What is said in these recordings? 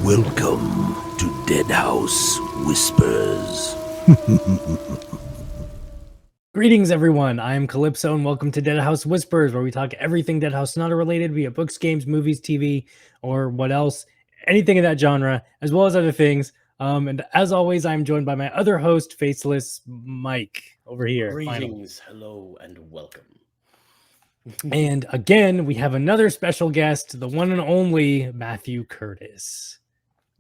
Welcome to Deadhaus Whispers. Greetings, everyone. I am Calypso, and welcome to Deadhaus Whispers, where we talk everything Deadhaus Sonata related, be it books, games, movies, TV, or what else, anything in that genre, as well as other things. And as always, I'm joined by my other host, FacelessMike, over here. Greetings, hello, and welcome. And again, we have another special guest, the one and only Matthew Curtis.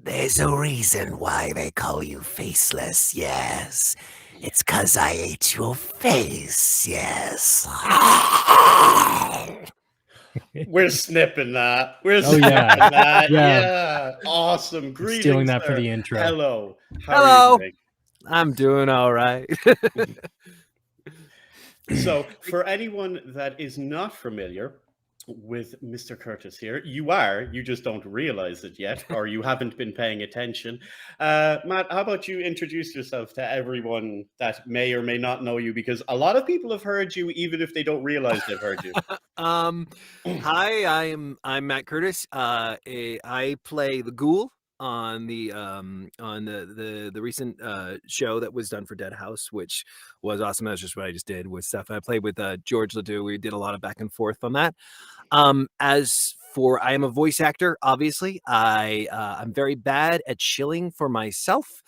There's a reason why they call you Faceless, yes. It's 'cause I ate your face, yes. We're snipping that. Yeah. Awesome. Greetings, Stealing that sir. for the intro. Hello. Hello. Are you doing? I'm doing all right. So, for anyone that is not familiar with Mr. Curtis here, you just don't realize it yet, or you haven't been paying attention. Matt, how about you introduce yourself to everyone that may or may not know you, because a lot of people have heard you even if they don't realize they've heard you. Hi, I'm Matt Curtis. I play the Ghoul on the recent show that was done for Deadhaus, which was awesome. That's just what I just did with stuff. I played with George Ledoux. We did a lot of back and forth on that. As for, I am a voice actor. Obviously, I'm very bad at shilling for myself.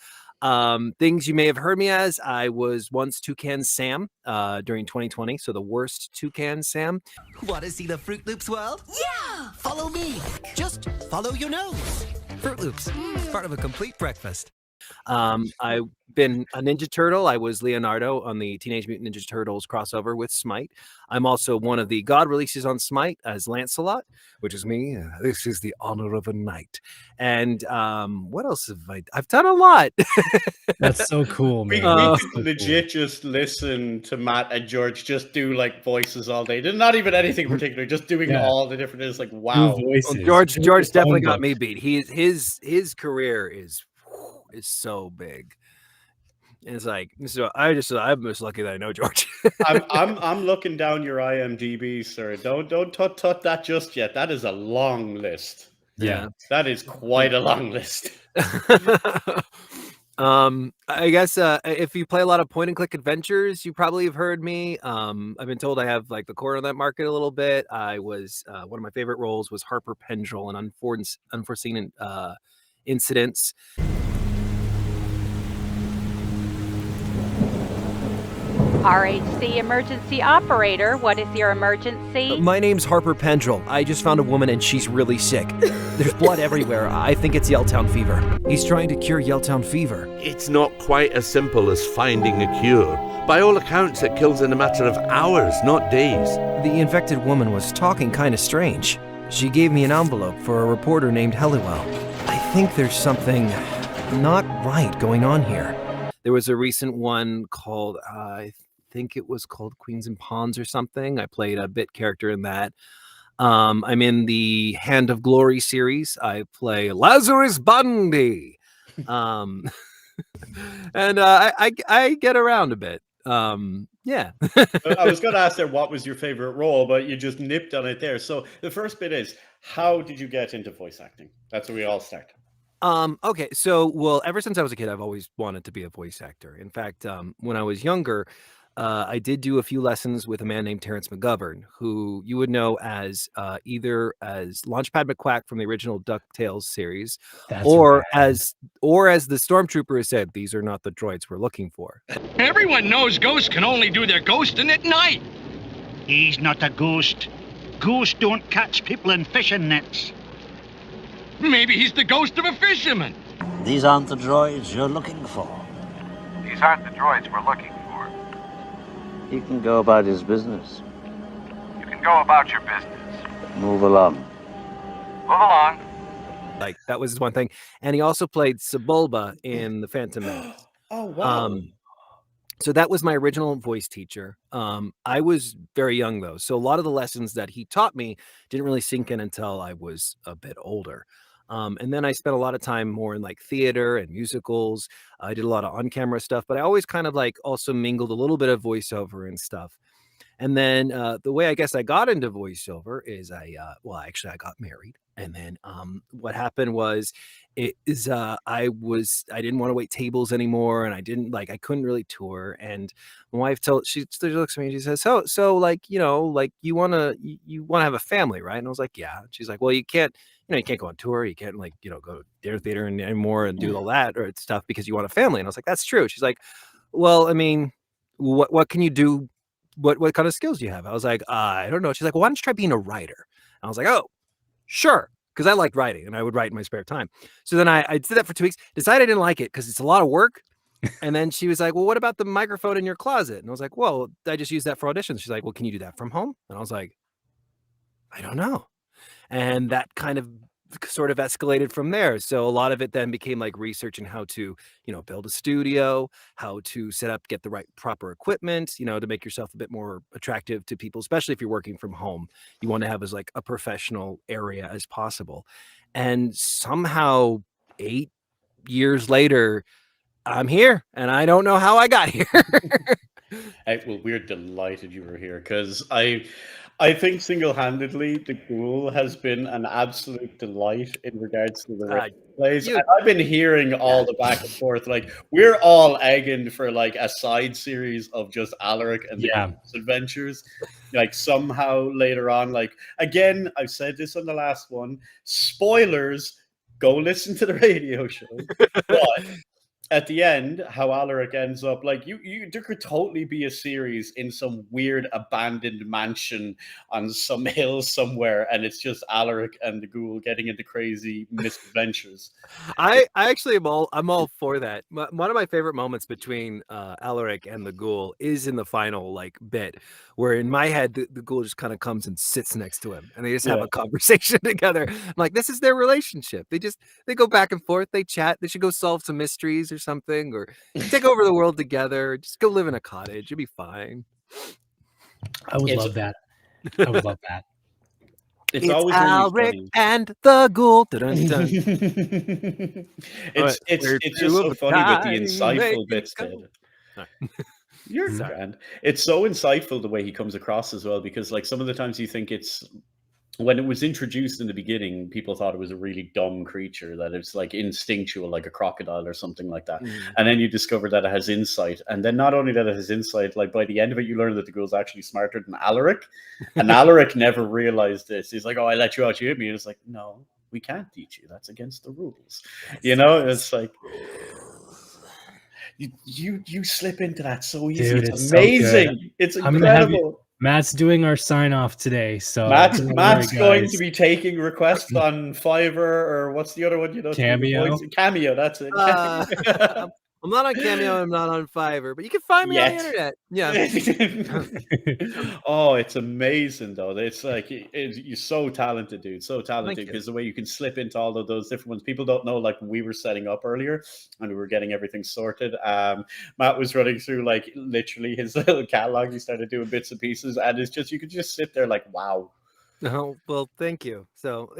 Things you may have heard me as: I was once Toucan Sam during 2020, so the worst Toucan Sam. Want to see the Fruit Loops world? Yeah! Follow me. Just follow your nose. Fruit Loops, part of a complete breakfast. I've been a Ninja Turtle. I was Leonardo on the Teenage Mutant Ninja Turtles crossover with Smite. I'm also one of the God releases on Smite as Lancelot, which is me. This is the honor of a knight. And what else have I've done a lot. That's so cool, We man. could legit just listen to Matt and George just do like voices all day. Not even anything particular, just doing all the different. It's like, wow. Voices. Well, George definitely Phone got me book. beat. His career is so big. And it's like, so I'm just lucky that I know George. I'm looking down your IMDb, sir. Don't tut that just yet. That is a long list. Yeah. That is quite a long list. I guess if you play a lot of point and click adventures, you probably have heard me. I've been told I have like the core of that market a little bit. I was one of my favorite roles was Harper Pendrell in Unforeseen Incidents. RHC emergency operator, what is your emergency? My name's Harper Pendrell. I just found a woman and she's really sick. There's blood everywhere. I think it's Yelltown fever. He's trying to cure Yelltown fever. It's not quite as simple as finding a cure. By all accounts, it kills in a matter of hours, not days. The infected woman was talking kind of strange. She gave me an envelope for a reporter named Helliwell. I think there's something not right going on here. There was a recent one called, I think it was called Queens and Pawns or something. I played a bit character in that. I'm in the Hand of Glory series. I play Lazarus Bundy. And I get around a bit. Yeah. I was going to ask there what was your favorite role, but you just nipped on it there. So the first bit is, how did you get into voice acting? That's where we all start. Okay, so, well, ever since I was a kid, I've always wanted to be a voice actor. In fact, when I was younger, I did do a few lessons with a man named Terrence McGovern, who you would know as either as Launchpad McQuack from the original DuckTales series, or as the Stormtrooper has said, these are not the droids we're looking for. Everyone knows ghosts can only do their ghosting at night. He's not a ghost. Ghosts don't catch people in fishing nets. Maybe he's the ghost of a fisherman. These aren't the droids you're looking for. These aren't the droids we're looking for. He can go about his business. You can go about your business. Move along. Move along. Like, that was one thing. And he also played Sebulba in The Phantom Menace. Oh, wow. So that was my original voice teacher. I was very young, though. So a lot of the lessons that he taught me didn't really sink in until I was a bit older. And then I spent a lot of time more in like theater and musicals. I did a lot of on-camera stuff, but I always kind of like also mingled a little bit of voiceover and stuff. And then the way I guess I got into voiceover is I got married. And then what happened was I didn't want to wait tables anymore, and I couldn't really tour. And my wife she looks at me and she says, so like, like you wanna have a family, right? And I was like, yeah. She's like, well, you can't go on tour, you can't go to theater anymore and do all that or stuff because you want a family. And I was like, that's true. She's like, well, I mean, what can you do? What kind of skills do you have? I was like, I don't know. She's like, well, why don't you try being a writer? I was like, oh, sure. Because I liked writing and I would write in my spare time. So then I did that for 2 weeks, decided I didn't like it because it's a lot of work. And then she was like, well, what about the microphone in your closet? And I was like, well, I just use that for auditions. She's like, well, can you do that from home? And I was like, I don't know. And that kind of sort of escalated from there. So a lot of it then became like researching how to, build a studio, how to get the right proper equipment, to make yourself a bit more attractive to people, especially if you're working from home. You want to have as like a professional area as possible. And somehow 8 years later, I'm here and I don't know how I got here. Well, we're delighted you were here because I think single-handedly the Ghoul has been an absolute delight in regards to the way it plays. And I've been hearing all the back and forth. Like, we're all egging for like a side series of just Alaric and the Ghoul's adventures. Like somehow later on, like again, I've said this on the last one. Spoilers, go listen to the radio show. But at the end, how Alaric ends up, like there could totally be a series in some weird abandoned mansion on some hill somewhere, and it's just Alaric and the Ghoul getting into crazy misadventures. I actually I'm all for that. One of my favorite moments between Alaric and the Ghoul is in the final like bit, where in my head the Ghoul just kind of comes and sits next to him, and they just have a conversation together. I'm like, this is their relationship. They go back and forth. They chat. They should go solve some mysteries or something, or take over the world together. Just go live in a cottage. You'll be fine. I would love that. I would love that. It's always Alaric and the Ghoul. It's just so funny with the insightful bits. You're grand. It's so insightful the way he comes across as well, because like some of the times you think when it was introduced in the beginning, people thought it was a really dumb creature, that it's like instinctual, like a crocodile or something like that. And then you discover that it has insight. And then not only that it has insight, like by the end of it, you learn that the Ghoul's actually smarter than Alaric. And Alaric never realized this. He's like, oh, I let you out, you hit me. And it's like, no, we can't teach you. That's against the rules. It's like... You slip into that so easy. Dude, it's amazing. So it's incredible. Matt's doing our sign off today, so Matt's going to be taking requests on Fiverr, or what's the other one? Cameo. Cameo. That's it. I'm not on Cameo. I'm not on Fiverr, but you can find me on the internet. Yeah. Oh, it's amazing though. It's like you're so talented, dude. So talented, because the way you can slip into all of those different ones. People don't know. Like when we were setting up earlier and we were getting everything sorted, Matt was running through like literally his little catalog. He started doing bits and pieces, and it's just you could just sit there like, wow. Oh well, thank you. So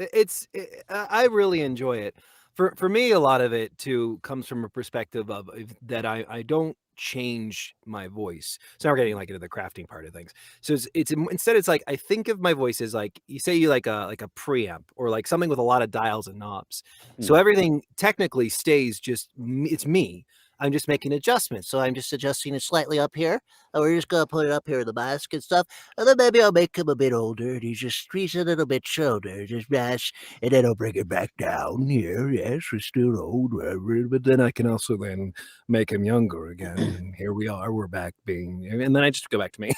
I really enjoy it. For me, a lot of it too comes from a perspective of that I don't change my voice. So now we're getting like into the crafting part of things. So it's instead it's like I think of my voice as like you like a preamp or like something with a lot of dials and knobs. So everything technically stays just it's me. I'm just making adjustments. So I'm just adjusting it slightly up here. And we're just going to put it up here in the mask and stuff. And then maybe I'll make him a bit older. And he's a little bit shoulder. Just mash. And then I'll bring it back down here. Yes, we're still old. But then I can also then make him younger again. And here we are. We're back being. And then I just go back to me.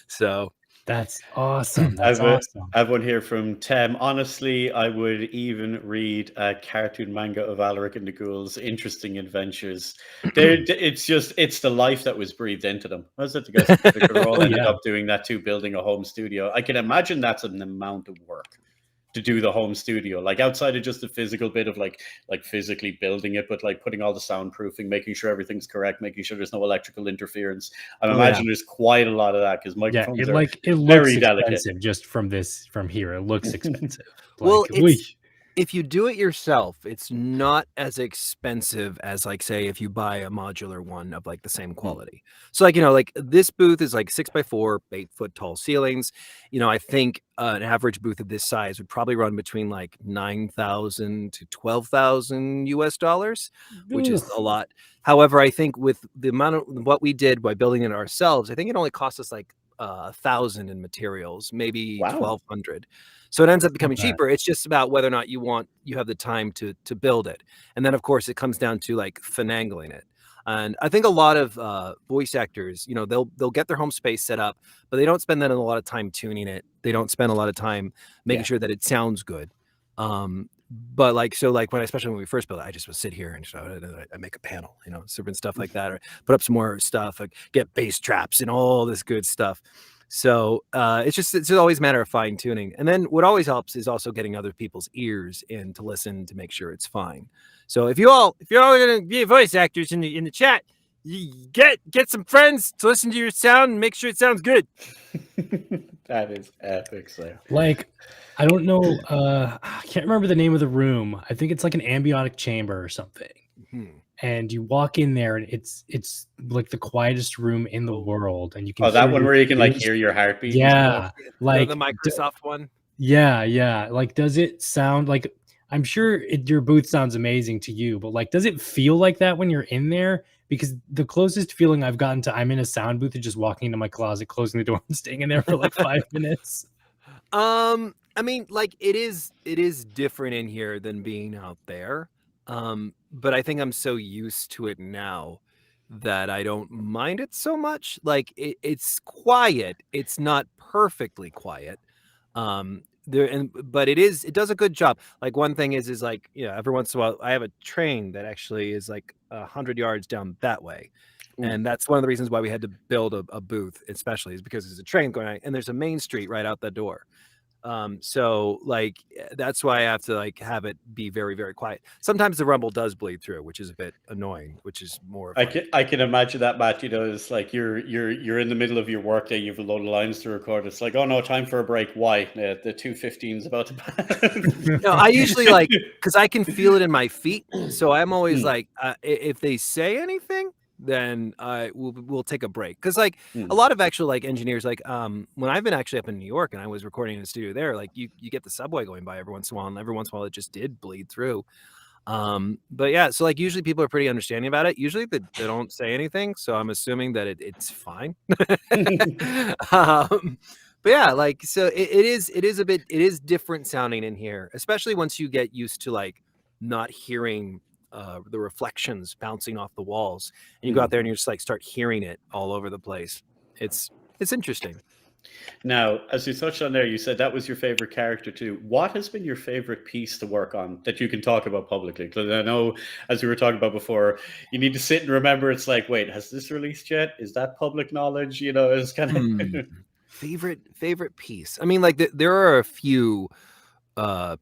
So. That's awesome. That's awesome. I have one here from Tem. Honestly, I would even read a cartoon manga of Alaric and the Ghoul's interesting adventures. It's the life that was breathed into them. Was it? The guys all ended up doing that too, building a home studio. I can imagine that's an amount of work to do the home studio, like outside of just the physical bit of like physically building it, but like putting all the soundproofing, making sure everything's correct, making sure there's no electrical interference. I imagine there's quite a lot of that because microphones it looks very expensive delicate. Just from here, it looks expensive. Well, If you do it yourself, it's not as expensive as, like, say, if you buy a modular one of like the same quality. So, like, like this booth is like 6x4, 8-foot tall ceilings. I think an average booth of this size would probably run between like 9,000 to 12,000 US dollars, which is a lot. However, I think with the amount of what we did by building it ourselves, I think it only cost us like 1,000 in materials, maybe Wow. 1,200. So it ends up becoming bad. cheaper. It's just about whether or not you have the time to build it. And then of course it comes down to like finagling it. And I think a lot of voice actors, they'll get their home space set up, but they don't spend that a lot of time tuning it. They don't spend a lot of time making sure that it sounds good. But especially when we first built it, I just would sit here and I make a panel, certain stuff like that, or put up some more stuff, like get bass traps and all this good stuff. So it's always a matter of fine tuning. And then what always helps is also getting other people's ears in to listen to make sure it's fine. So if you're all going to be voice actors in the chat, you get some friends to listen to your sound and make sure it sounds good. That is epic, sir. Like, I don't know. I can't remember the name of the room. I think it's like an ambiotic chamber or something. And you walk in there, and it's like the quietest room in the world, and you can. Oh, that hear one your where you can like ears. hear your heartbeat. Yeah, like the Microsoft one. Yeah. Like, does it sound like? I'm sure your booth sounds amazing to you, but like, does it feel like that when you're in there? Because the closest feeling I've gotten to I'm in a sound booth is just walking into my closet, closing the door, and staying in there for like 5 minutes. I mean, like it is different in here than being out there. But I think I'm so used to it now that I don't mind it so much. Like it's quiet. It's not perfectly quiet. But it does a good job. Like one thing is like, every once in a while I have a train that actually is like 100 yards down that way. And that's one of the reasons why we had to build a booth, especially, is because there's a train going on and there's a main street right out the door. So like that's why I have to like have it be very, very quiet. Sometimes the rumble does bleed through, which is a bit annoying, which is more of I can imagine that, Matt. It's like you're in the middle of your workday, you've a load of lines to record. It's like, oh no, time for a break. Why? The 2:15 is about to pass. No, I usually like, because I can feel it in my feet. So I'm always like, if they say anything, then we'll take a break. Because like a lot of actual like engineers, like when I've been actually up in New York and I was recording in a studio there, like you get the subway going by every once in a while, and every once in a while it just did bleed through. But yeah, so like usually people are pretty understanding about it. Usually they don't say anything, so I'm assuming that it's fine. But yeah, like so it is different sounding in here, especially once you get used to like not hearing the reflections bouncing off the walls, and you go out there and you just like start hearing it all over the place. It's interesting. Now, as you touched on there, you said that was your favorite character too. What has been your favorite piece to work on that you can talk about publicly? Because I know, as we were talking about before, you need to sit and remember. It's like, wait, has this released yet? Is that public knowledge? It's kind of favorite piece. I mean, like there are a few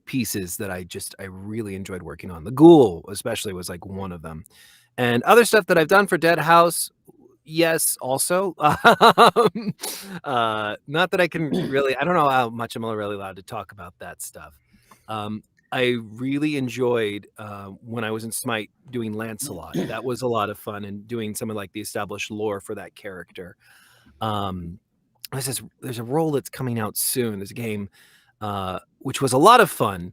pieces that I really enjoyed working on. The Ghoul, especially, was like one of them, and other stuff that I've done for Deadhaus. Yes, also. Not that I can really, I don't know how much I'm really allowed to talk about that stuff. I really enjoyed when I was in Smite doing Lancelot. That was a lot of fun, and doing some of like the established lore for that character. There's a role that's coming out soon. There's a game which was a lot of fun,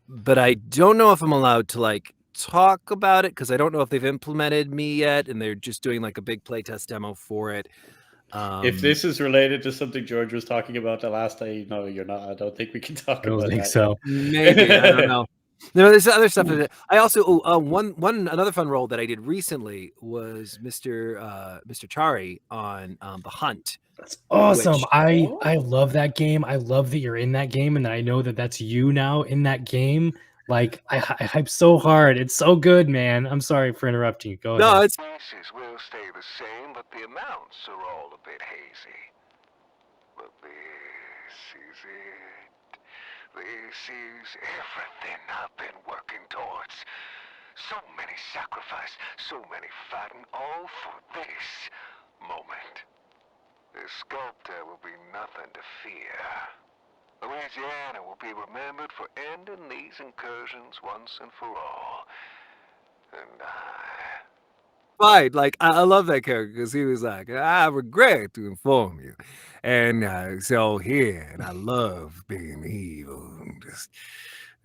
but I don't know if I'm allowed to like talk about it because I don't know if they've implemented me yet, and they're just doing like a big playtest demo for it. If this is related to something George was talking about the last time, no, you're not. I don't think we can talk about that. I don't think so. Maybe, I don't know. No, there's other stuff. I also another fun role that I did recently was Mr.Chary on The Hunt. That's awesome. I love that game. I love that you're in that game, and I know that that's you now in that game. Like I hype so hard. It's so good, man. I'm sorry for interrupting you. Go ahead. No, it's Prices will stay the same, but the amounts are all a bit hazy. But this is it. This is everything I've been working towards. So many sacrifice, so many fighting, all for this moment. The sculptor will be nothing to fear. Louisiana will be remembered for ending these incursions once and for all. And Fine. Like I love that character because he was like, I regret to inform you, and so here, and I love being evil. And just,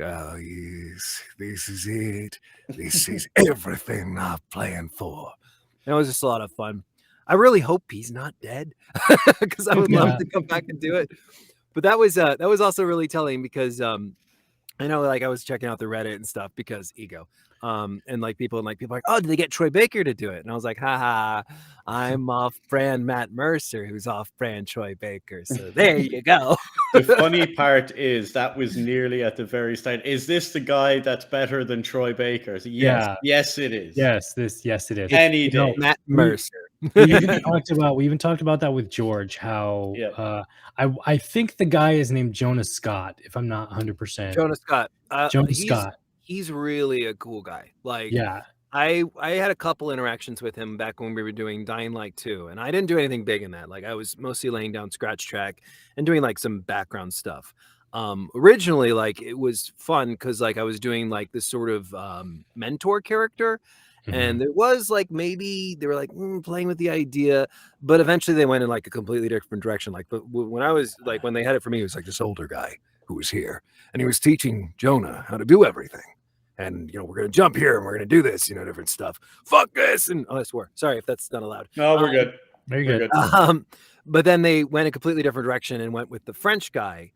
oh yes, this is it. This is everything I've planned for. And it was just a lot of fun. I really hope he's not dead because I would love to come back and do it. But that was also really telling because I know, like, I was checking out the Reddit and stuff because ego. And people are like, oh, did they get Troy Baker to do it? And I was like, haha, I'm off-brand Matt Mercer, who's off-brand Troy Baker. So there you go. The funny part is that was nearly at the very start. Is this the guy that's better than Troy Baker? Yes, Yeah. yes, it is. Yes, it is. Any day. Matt Mercer. We even talked about that with George. How I think the guy is named Jonah Scott, if I'm not 100%. Jonah Scott. Scott. He's really a cool guy. Like, yeah, I had a couple interactions with him back when we were doing Dying Light 2, and I didn't do anything big in that. Like, I was mostly laying down scratch track and doing like some background stuff. Originally, like, it was fun because like I was doing like this sort of mentor character. And it was like maybe they were like playing with the idea, but eventually they went in like a completely different direction. Like, but when I was like, when they had it for me, it was like this older guy who was here and he was teaching Jonah how to do everything. And, you know, we're going to jump here and we're going to do this, you know, different stuff. Fuck this. And I swear, sorry if that's not allowed. No, we're good. Very good. But then they went a completely different direction and went with the French guy,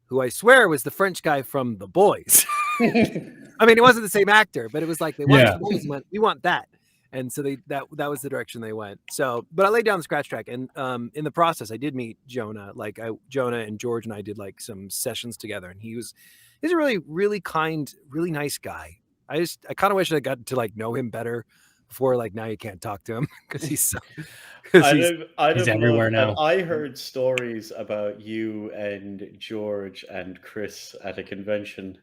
who I swear was the French guy from The Boys. I mean, it wasn't the same actor, but it was like they watched The Boys and went, we want that. And so that was the direction they went. So, but I laid down the scratch track, and in the process, I did meet Jonah. Like Jonah and George and I did like some sessions together, and he's a really, really kind, really nice guy. I kind of wish I got to like know him better before. Like now you can't talk to him because he's so. He's everywhere now. I heard stories about you and George and Chris at a convention.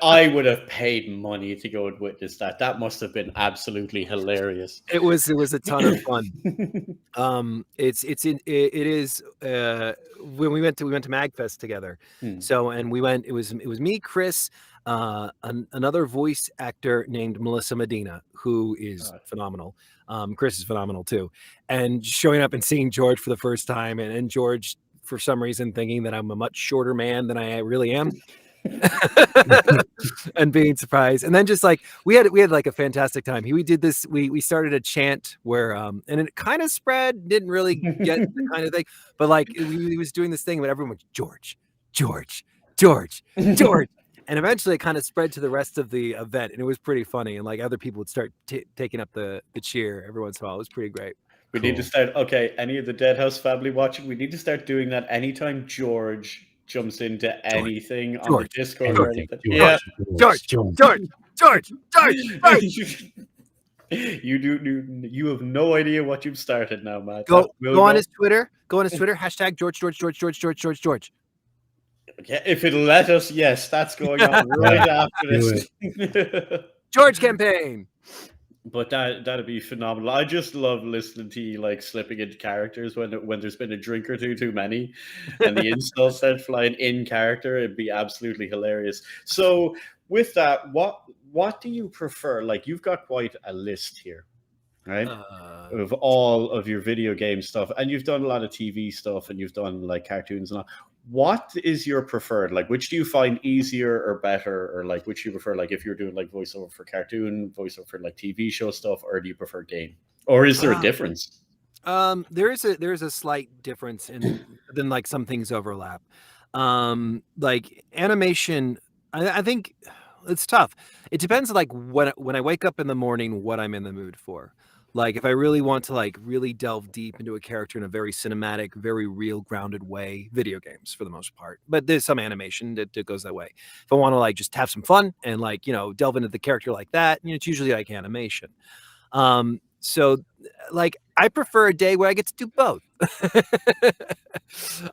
I would have paid money to go and witness that. That must have been absolutely hilarious. It was a ton of fun. It is when we went to Magfest together. So, and we went. It was me, Chris, another voice actor named Melissa Medina, who is phenomenal. Chris is phenomenal too. And showing up and seeing George for the first time, and George for some reason thinking that I'm a much shorter man than I really am. And being surprised, and then just like we had like a fantastic time. We did this. We started a chant where and it kind of spread. Didn't really get the kind of thing, but like he was doing this thing, but everyone was George, George, George, George, and eventually it kind of spread to the rest of the event, and it was pretty funny. And like other people would start taking up the cheer every once in a while. It was pretty great. We need to start. Okay, any of the Deadhaus family watching, we need to start doing that anytime George jumps into anything on the Discord or anything. George. You have no idea what you've started now, Matt. Go on his Twitter. Hashtag George. Yeah, if it'll let us, yes, that's going on right after this. George campaign. But that'd be phenomenal. I just love listening to you like slipping into characters when there's been a drink or two too many, and the insults start flying in character. It'd be absolutely hilarious. So with that, what do you prefer? Like you've got quite a list here, right? Of all of your video game stuff, and you've done a lot of TV stuff, and you've done like cartoons and all. What is your preferred? Like, which do you find easier or better, or like which you prefer? Like, if you're doing like voiceover for cartoon, voiceover for like TV show stuff, or do you prefer game? Or is there a difference? There is a slight difference then like some things overlap. Like animation, I think it's tough. It depends like when I wake up in the morning, what I'm in the mood for. Like if I really want to like really delve deep into a character in a very cinematic, very real, grounded way, video games for the most part. But there's some animation that goes that way. If I want to like just have some fun and like, you know, delve into the character like that, you know, it's usually like animation. So like I prefer a day where I get to do both.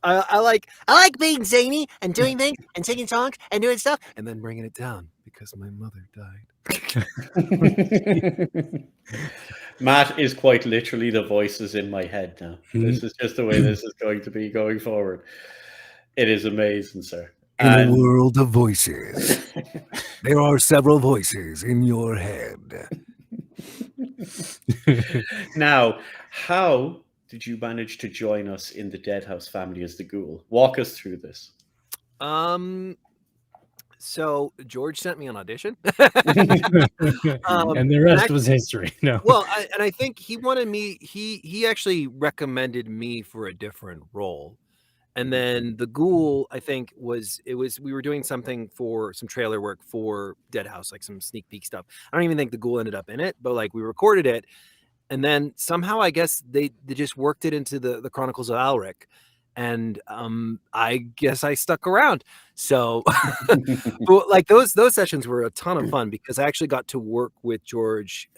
I like being zany and doing things and singing songs and doing stuff and then bringing it down because my mother died. Matt is quite literally the voices in my head now. This is just the way this is going to be going forward. It is amazing, sir. In a And world of voices, there are several voices in your head. now, how did you manage to join us in the Deadhaus family as the Ghoul? Walk us through this. So George sent me an audition, and the rest was history. No. Well, I think he wanted me. He actually recommended me for a different role, and then the Ghoul, I think, we were doing something for some trailer work for Deadhaus, like some sneak peek stuff. I don't even think the Ghoul ended up in it, but like we recorded it, and then somehow I guess they just worked it into the Chronicles of Alric. And I guess I stuck around. So but, like those sessions were a ton of fun because I actually got to work with George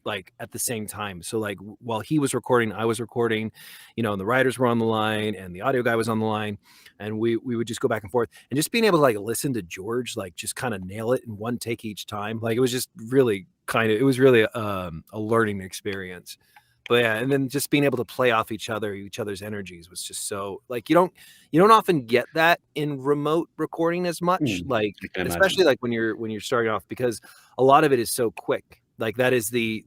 like at the same time. So like while he was recording, I was recording, you know, and the writers were on the line and the audio guy was on the line, and we would just go back and forth, and just being able to like listen to George like just kind of nail it in one take each time. Like it was just really it was really a learning experience. But yeah, and then just being able to play off each other's energies was just so like you don't often get that in remote recording as much, like especially like when you're starting off, because a lot of it is so quick. Like that is the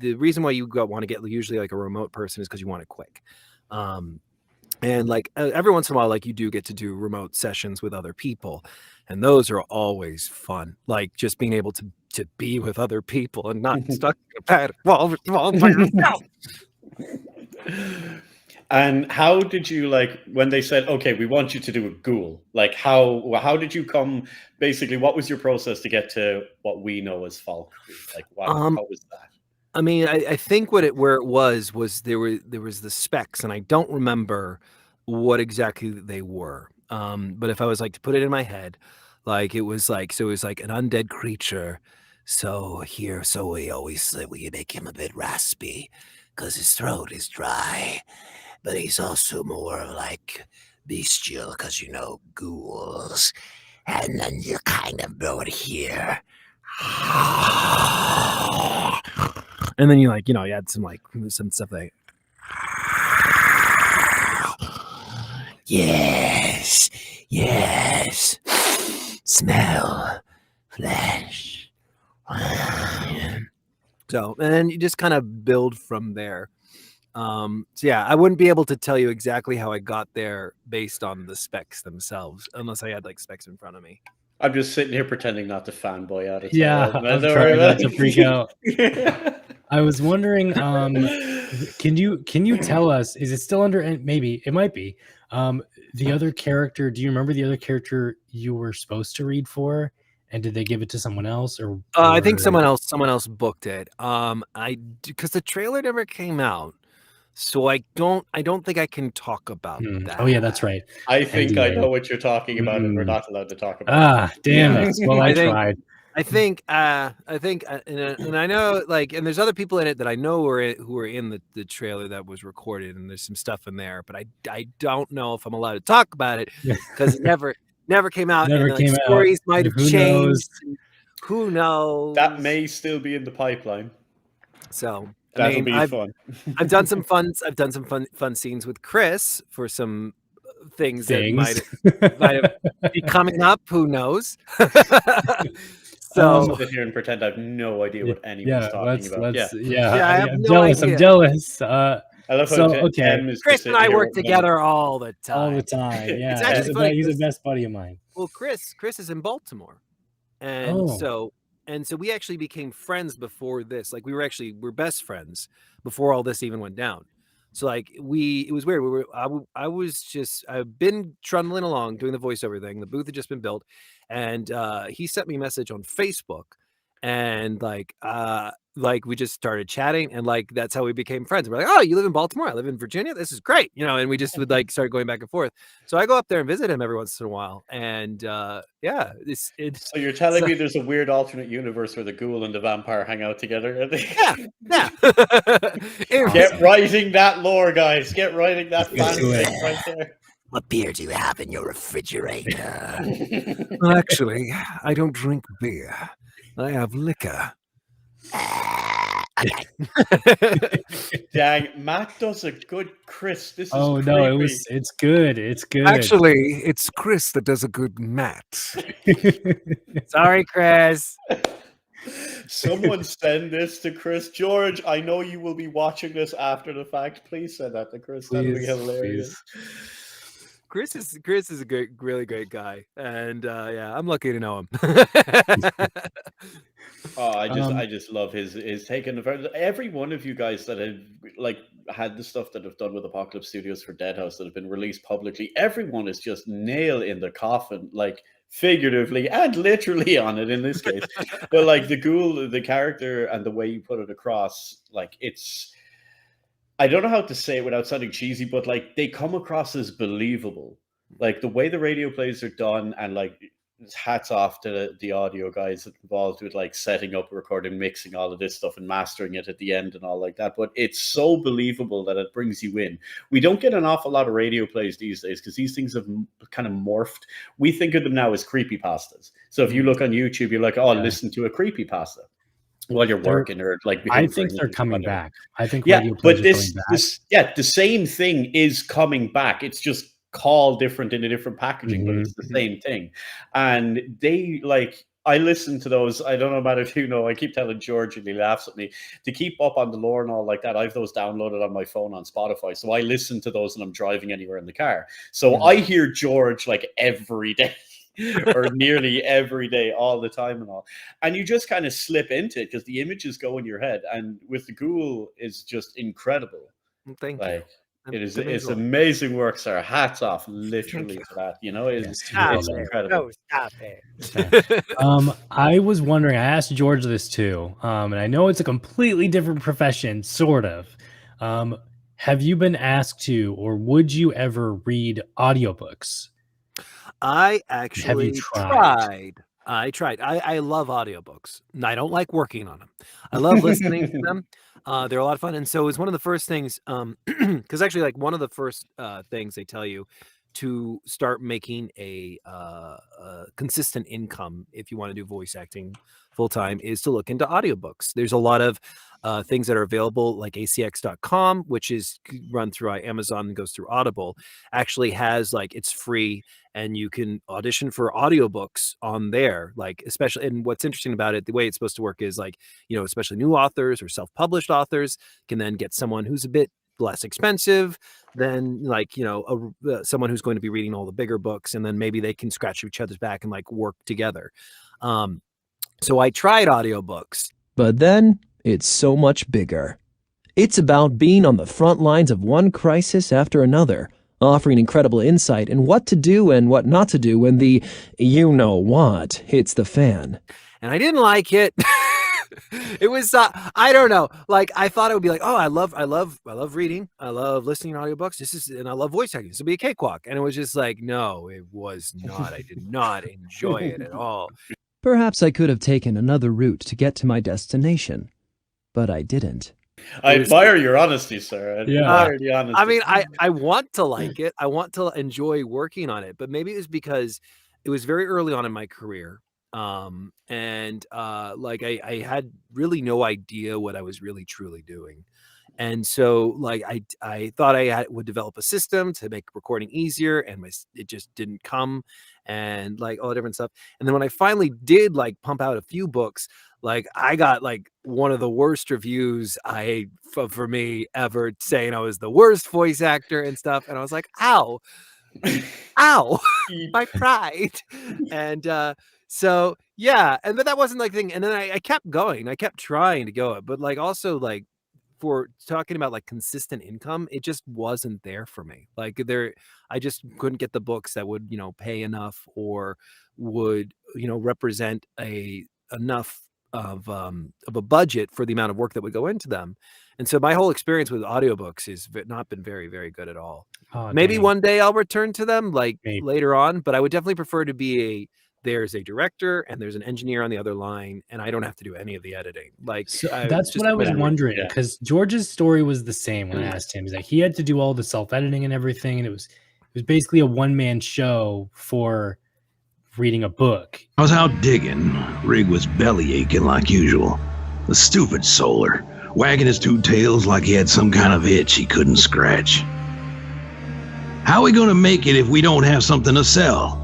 reason why you want to get usually like a remote person is because you want it quick. And like every once in a while, like you do get to do remote sessions with other people, and those are always fun. Like just being able to be with other people and not stuck in a pad wall by yourself. And how did you like when they said, "Okay, we want you to do a Ghoul"? Like how did you come? Basically, what was your process to get to what we know as Falkreath? Like what was that? I mean, I think where it was there was the specs, and I don't remember what exactly they were. But if I was like to put it in my head, like it was like an undead creature. So we always say we make him a bit raspy because his throat is dry, but he's also more like bestial because you know ghouls, and then you kind of know it here. And then you like, you know, you had some stuff like yes, smell flesh. So, and then you just kind of build from there. So yeah, I wouldn't be able to tell you exactly how I got there based on the specs themselves, unless I had like specs in front of me. I'm just sitting here pretending not to fanboy out of Yeah, I'm trying not to freak out. I was wondering, can you tell us, is it still under, maybe it might be, the other character, do you remember the other character you were supposed to read for? And did they give it to someone else or I think someone else booked it. Because the trailer never came out. So I don't think I can talk about that. Oh yeah, that's right. I think I know what you're talking about, and we're not allowed to talk about it. Damn it. Well, I tried. I think, and I know, like, and there's other people in it that I know who are in the trailer that was recorded, and there's some stuff in there, but I don't know if I'm allowed to talk about it because it never came out. Stories might have changed. Who knows? That may still be in the pipeline. So that'll be fun. I've done some fun scenes with Chris for some things. That might be coming up. Who knows? So I'll sit here and pretend I have no idea what anyone's talking about. I'm jealous. I'm jealous. I love how Chris and I work together all the time. All the time. Yeah. It's actually funny. He's the best buddy of mine. Well, Chris is in Baltimore. And so we actually became friends before this. Like we're best friends before all this even went down. So like it was weird. I've been trundling along doing the voiceover thing. The booth had just been built, and he sent me a message on Facebook, and like we just started chatting, and like that's how we became friends. We're like, oh, you live in Baltimore, I live in Virginia, this is great, you know. And we just would like start going back and forth. So I go up there and visit him every once in a while, and it's so you're telling me there's a weird alternate universe where the Ghoul and the vampire hang out together? Yeah. Get writing that lore, guys. Get writing that fanfic right there. What beer do you have in your refrigerator? Actually, I don't drink beer. I have liquor. I Dang, Matt does a good Chris. This is Oh creepy. no, it's good. It's good. Actually, it's Chris that does a good Matt. Sorry, Chris. Someone send this to Chris. George, I know you will be watching this after the fact. Please send that to Chris. That'll be hilarious. Chris is a great, really great guy, and yeah, I'm lucky to know him. Oh, I just love his take on every one of you guys that have like had the stuff that have done with Apocalypse Studios for Deadhaus that have been released publicly. Everyone is just nail in the coffin, like figuratively and literally on it in this case. But like the Ghoul, the character, and the way you put it across, like it's. I don't know how to say it without sounding cheesy, but like they come across as believable. Like the way the radio plays are done, and like hats off to the audio guys involved with like setting up, recording, mixing all of this stuff and mastering it at the end and all like that. But it's so believable that it brings you in. We don't get an awful lot of radio plays these days because these things have kind of morphed. We think of them now as creepypastas. So if you look on YouTube, you're like, oh, listen to a creepypasta while you're working or like. I think they're coming back. I think radio plays are coming back. The same thing is coming back. It's just called different in a different packaging, but it's the same thing. And they like, I listen to those. I don't know about if you know, I keep telling George and he laughs at me to keep up on the lore and all like that. I have those downloaded on my phone on Spotify. So I listen to those when I'm driving anywhere in the car. So I hear George like every day. Or nearly every day, all the time and all. And you just kind of slip into it because the images go in your head. And with the Ghoul is just incredible. Thank you. It's amazing work, sir. Hats off, literally, to that. You know, it's incredible. No, stop it. I was wondering, I asked George this too, and I know it's a completely different profession, sort of. Have you been asked to, or would you ever read audiobooks? I actually tried. I love audiobooks. I don't like working on them. I love listening to them. They're a lot of fun. And so it was one of the first things, because actually like one of the first things they tell you to start making a consistent income if you want to do voice acting full time is to look into audiobooks. There's a lot of things that are available, like acx.com, which is run through Amazon and goes through Audible, actually has like, it's free and you can audition for audiobooks on there. Like, especially, and what's interesting about it, the way it's supposed to work is like, you know, especially new authors or self-published authors can then get someone who's a bit less expensive than like, you know, someone who's going to be reading all the bigger books, and then maybe they can scratch each other's back and like work together. So I tried audiobooks. But then it's so much bigger. It's about being on the front lines of one crisis after another, offering incredible insight in what to do and what not to do when the you-know-what hits the fan. And I didn't like it. It was, I don't know. Like, I thought it would be like, oh, I love reading. I love listening to audiobooks. And I love voice acting. This will be a cakewalk. And it was just like, no, it was not. I did not enjoy it at all. Perhaps I could have taken another route to get to my destination, but I didn't. I admire your honesty, sir. I admire the honesty. I mean, I want to like it. I want to enjoy working on it, but maybe it was because it was very early on in my career. Like I had really no idea what I was really truly doing. And so like I thought I would develop a system to make recording easier, and it just didn't come, and like all the different stuff. And then when I finally did like pump out a few books, like I got like one of the worst reviews for me ever, saying I was the worst voice actor and stuff. And I was like, ow, my pride. And so yeah, and then that wasn't like thing. And then I kept going. I kept trying to go, but like also like for talking about like consistent income, it just wasn't there for me. Like I just couldn't get the books that would, you know, pay enough or would, you know, represent enough of a budget for the amount of work that would go into them. And so my whole experience with audiobooks has not been very, very good at all. Maybe one day I'll return to them like later on, but I would definitely prefer to be there's a director and there's an engineer on the other line, and I don't have to do any of the editing. Like, so that's what I was wondering, because George's story was the same when I asked him. He's like, he had to do all the self-editing and everything, and it was basically a one-man show for reading a book. I was out digging. Rig was belly aching like usual. The stupid solar. wagging his two tails like he had some kind of itch he couldn't scratch. How are we gonna make it if we don't have something to sell?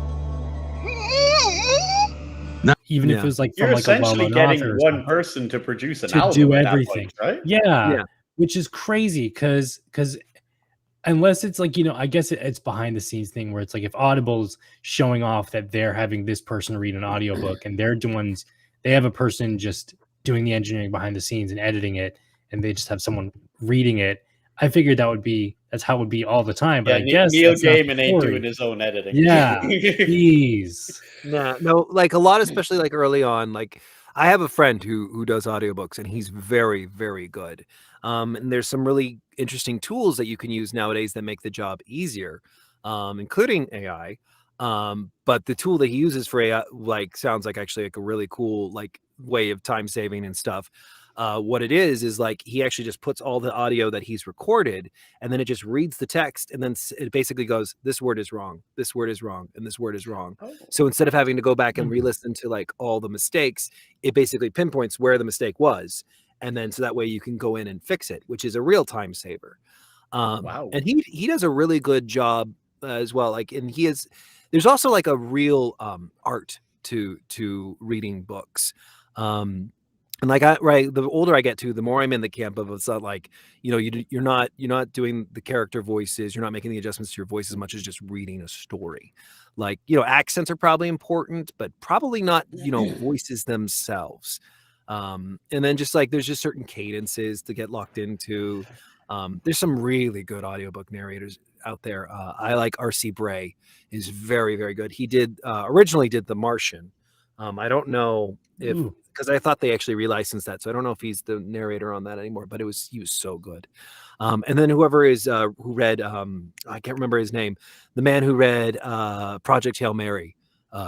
Even if it was like from You're like a essentially well-known getting author or one something, person to produce an to album do at that everything, point, right? yeah, which is crazy because unless it's like, I guess it's behind the scenes thing where it's like if Audible's showing off that they're having this person read an audiobook and they have a person just doing the engineering behind the scenes and editing it, and they just have someone reading it. I figured that's how it would be all the time, but I guess Neil that's not the Gaiman ain't story. doing his own editing. Yeah, jeez. No, like a lot, especially like early on. Like I have a friend who does audiobooks, and he's very, very good. And there's some really interesting tools that you can use nowadays that make the job easier, including AI. But the tool that he uses for AI sounds like actually like a really cool way of time saving and stuff. What it is like he actually just puts all the audio that he's recorded, and then it just reads the text, and then it basically goes, this word is wrong, this word is wrong, and this word is wrong. So instead of having to go back and re-listen to all the mistakes, it basically pinpoints where the mistake was, and then so that way you can go in and fix it, which is a real time saver. Wow. And he does a really good job as well. There's also a real art to reading books. And the older I get to, the more I'm in the camp of it's not you're not doing the character voices, you're not making the adjustments to your voice as much as just reading a story. Accents are probably important, but probably not voices themselves. And then there's just certain cadences to get locked into. There's some really good audiobook narrators out there. I like R.C. Bray, is very, very good. He originally did The Martian. I don't know if, because I thought they actually relicensed that, so I don't know if he's the narrator on that anymore. But he was so good. And then whoever is who read, I can't remember his name, the man who read Project Hail Mary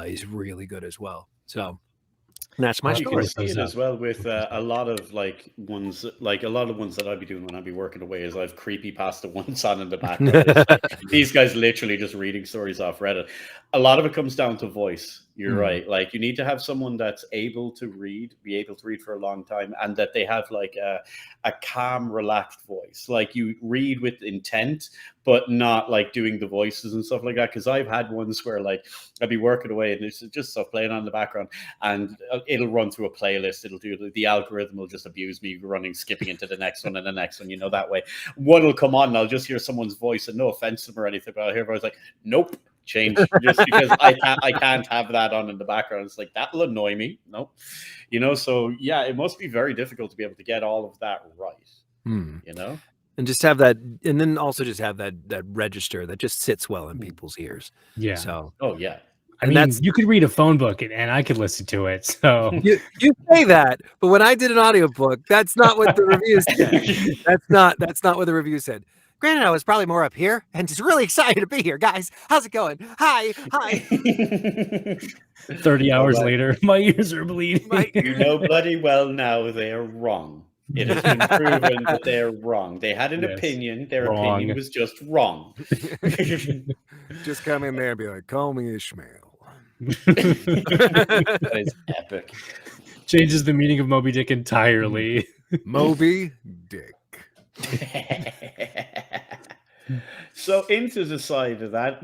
is really good as well. So that's my You story. can see it as well with a lot of ones, a lot of ones that I'd be doing when I'd be working away is I've creepypasta ones on in the background. It's these guys literally just reading stories off Reddit. A lot of it comes down to voice. You're right. You need to have someone that's be able to read for a long time, and that they have a calm, relaxed voice. You read with intent, but not doing the voices and stuff like that. Because I've had ones where I'd be working away and there's just stuff playing on in the background, and it'll run through a playlist. It'll do the algorithm will just abuse me skipping into the next one and the next one. That way, one will come on and I'll just hear someone's voice, and no offense to them or anything, but I'll hear I was like, nope. Change, just because I can't have that on in the background. It's that'll annoy me. No, so yeah, it must be very difficult to be able to get all of that right. And just have that, and then also just have that register that just sits well in people's ears. Yeah. So yeah. I mean, you could read a phone book and I could listen to it. So you say that, but when I did an audiobook, that's not what the reviews said. That's not what the review said. Granted, I was probably more up here and just really excited to be here, guys. How's it going? Hi. 30 hours later, my ears are bleeding. You know bloody well now they're wrong. It has been proven that they're wrong. They had an opinion. Their opinion was just wrong. Just come in there and be like, call me Ishmael. That is epic. Changes the meaning of Moby Dick entirely. Moby Dick. So into the side of that,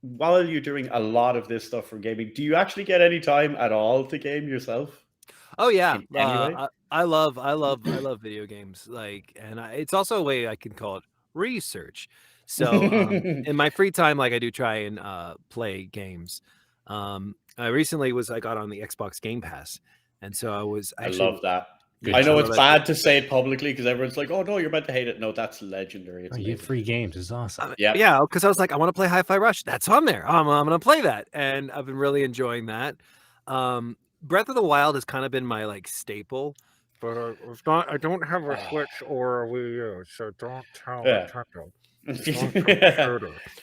while you're doing a lot of this stuff for gaming, do you actually get any time at all to game yourself? Oh yeah, Anyway? I love video games. And it's also a way I can call it research. So in my free time, I do try and play games. I recently I got on the Xbox Game Pass, and so I love that. I know it's bad to say it publicly because everyone's like, "Oh no, you're meant to hate it." No, that's legendary. You get free games. It's awesome. Yeah, because I was like, I want to play Hi-Fi Rush. That's on there. I'm gonna play that, and I've been really enjoying that. Breath of the Wild has kind of been my staple, but it's not. I don't have a Switch or a Wii U, so don't tell Nintendo.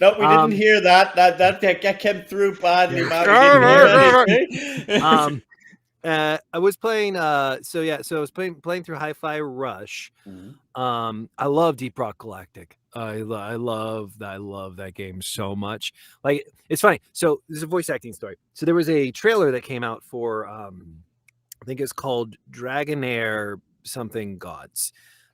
No, we didn't hear that. That came through badly. Man. We didn't hear anything. I was playing. So I was playing through Hi-Fi Rush. I love Deep Rock Galactic. I love that game so much. It's funny. So this is a voice acting story. So there was a trailer that came out for I think it's called Dragonair something gods.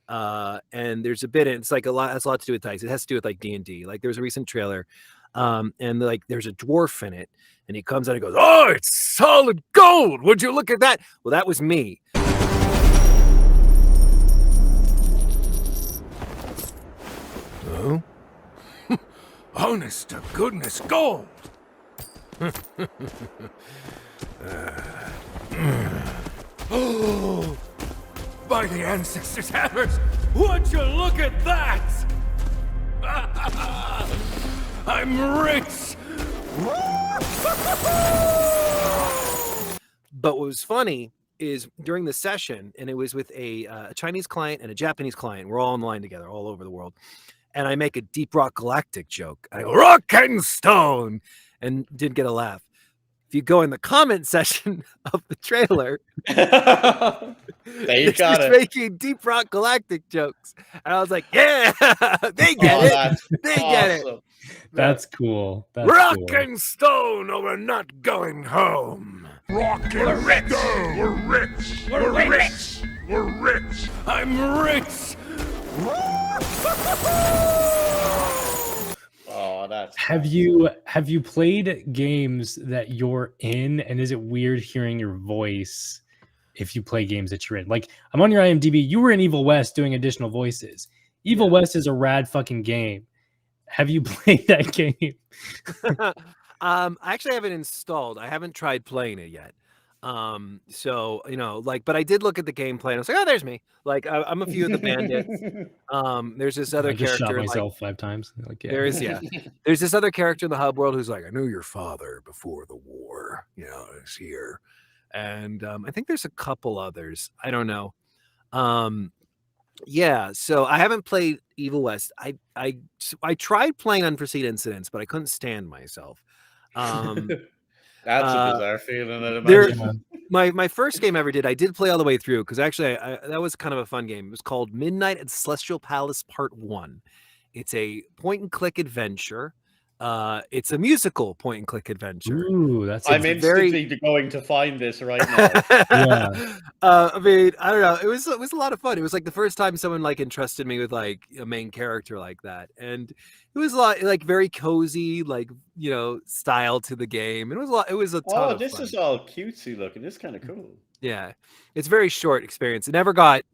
And there's a bit, it's like has a lot to do with dice. It has to do with like D&D. Like there was a recent trailer, and like there's a dwarf in it, and he comes out and goes, "Oh, it's solid gold. Would you look at that?" Well, that was me. Oh, honest to goodness gold. Oh, by the ancestors' hammers, would you look at that? I'm rich. But what was funny is during the session, and it was with a Chinese client and a Japanese client. We're all online together, all over the world. And I make a Deep Rock Galactic joke. I go, "Rock and Stone," and didn't get a laugh. If you go in the comment section of the trailer, they got it. Making Deep Rock Galactic jokes, and I was like, "Yeah, they get it. They get it." That's cool. That's Rock cool. and Stone, or we're not going home. Rock and rich. Stone. We're rich. We're rich. We're rich. I'm rich. Oh, that's Have you played games that you're in, and is it weird hearing your voice if you play games that you're in? Like, I'm on your IMDb. You were in Evil West doing additional voices. Evil West is a rad fucking game. Have you played that game? I actually have it installed. I haven't tried playing it yet. So, you know, like, but I did look at the gameplay and I was like, "Oh, there's me." Like, I'm a few of the bandits. There's this other I just character. shot myself 5 times. Like, yeah. There's this other character in the hub world who's like, "I knew your father before the war. You know, is here." And I think there's a couple others. I don't know. Yeah, so I haven't played Evil West. I tried playing Unforeseen Incidents, but I couldn't stand myself. That's a bizarre feeling, I'd imagine. My first game I ever did, I did play all the way through because actually that was kind of a fun game. It was called Midnight at Celestial Palace Part 1. It's a point-and-click adventure. It's a musical point-and-click adventure. Ooh, that's I'm instantly going to find this right now. Yeah. I mean, I don't know. It was a lot of fun. It was like the first time someone like entrusted me with like a main character like that, and it was a lot like very cozy, like, you know, style to the game. It was a lot. It was a ton. Oh, of this fun. is all cutesy looking. This is kind of cool. Yeah, it's very short experience. It never got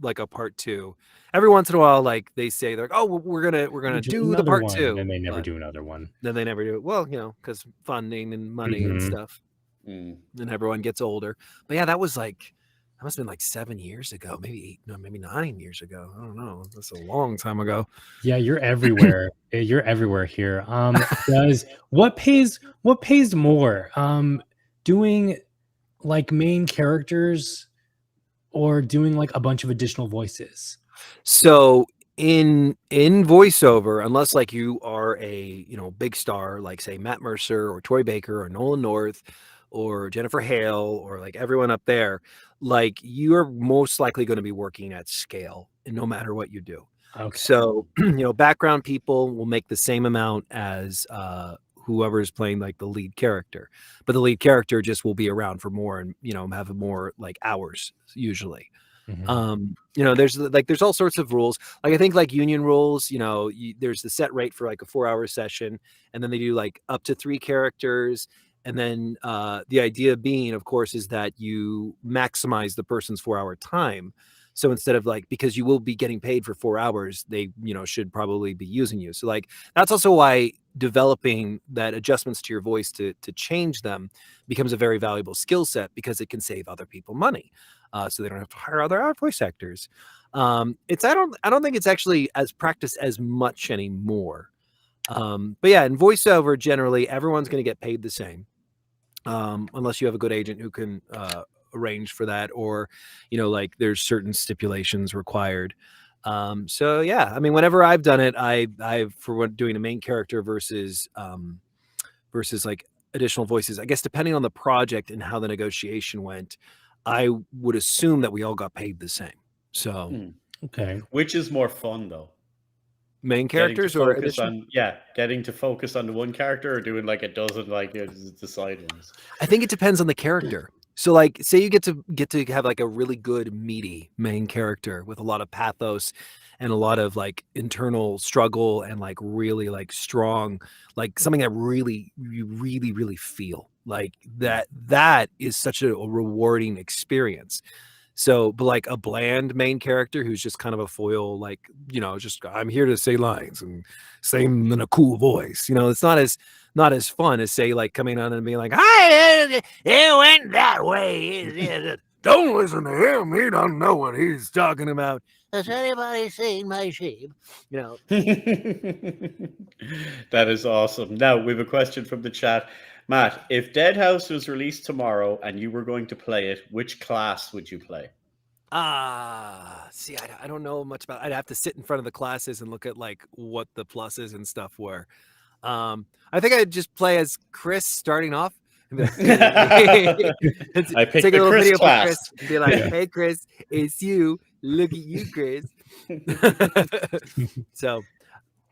like a part 2. Every once in a while, like they say, they're like, "Oh, we're gonna do the part 2," and they never do another one. Then they never do it. Well, you know, because funding and money and stuff. And everyone gets older. But yeah, that must have been like 7 years ago, maybe 8, no, maybe 9 years ago. I don't know. That's a long time ago. Yeah, you're everywhere. You're everywhere here. What pays more? Doing like main characters or doing like a bunch of additional voices? So in voiceover, unless like you are a, you know, big star like say Matt Mercer or Troy Baker or Nolan North or Jennifer Hale or like everyone up there, like you're most likely going to be working at scale and no matter what you do. Okay. So, you know, background people will make the same amount as whoever is playing like the lead character, but the lead character just will be around for more and, you know, have more like hours usually. You know, there's all sorts of rules. Like I think like union rules, you know, there's the set rate for like a 4-hour session, and then they do like up to 3 characters. And then the idea being, of course, is that you maximize the person's 4-hour time. So instead of like, because you will be getting paid for 4 hours, they, you know, should probably be using you. So like, that's also why developing that adjustments to your voice to change them becomes a very valuable skill set, because it can save other people money. So they don't have to hire other voice actors. I don't think it's actually as practiced as much anymore. But yeah, in voiceover, generally everyone's going to get paid the same. Unless you have a good agent who can arrange for that, or, you know, like there's certain stipulations required. So yeah, I mean, whenever I've done it, I've for doing a main character versus like additional voices, I guess depending on the project and how the negotiation went, I would assume that we all got paid the same. So okay, which is more fun though? Main characters or getting to focus on the one character, or doing like a dozen like the side ones? I think it depends on the character. So like, say you get to have like a really good meaty main character with a lot of pathos and a lot of like internal struggle and like really like strong, like something that you really feel like that is such a rewarding experience. So, but like a bland main character who's just kind of a foil, like, just I'm here to say lines and say them in a cool voice. It's not as fun as say like coming on and being like, "Hi, it went that way. Don't listen to him. He don't know what he's talking about. Has anybody seen my sheep?" That is awesome. Now we have a question from the chat. Matt, if Deadhaus was released tomorrow and you were going to play it, which class would you play? See, I don't know much about. I'd have to sit in front of the classes and look at like what the pluses and stuff were. I think I'd just play as Chris starting off. And be like, I picked take a the little Chris video class. for Chris and be like, "Hey, Chris, it's you. Look at you, Chris." So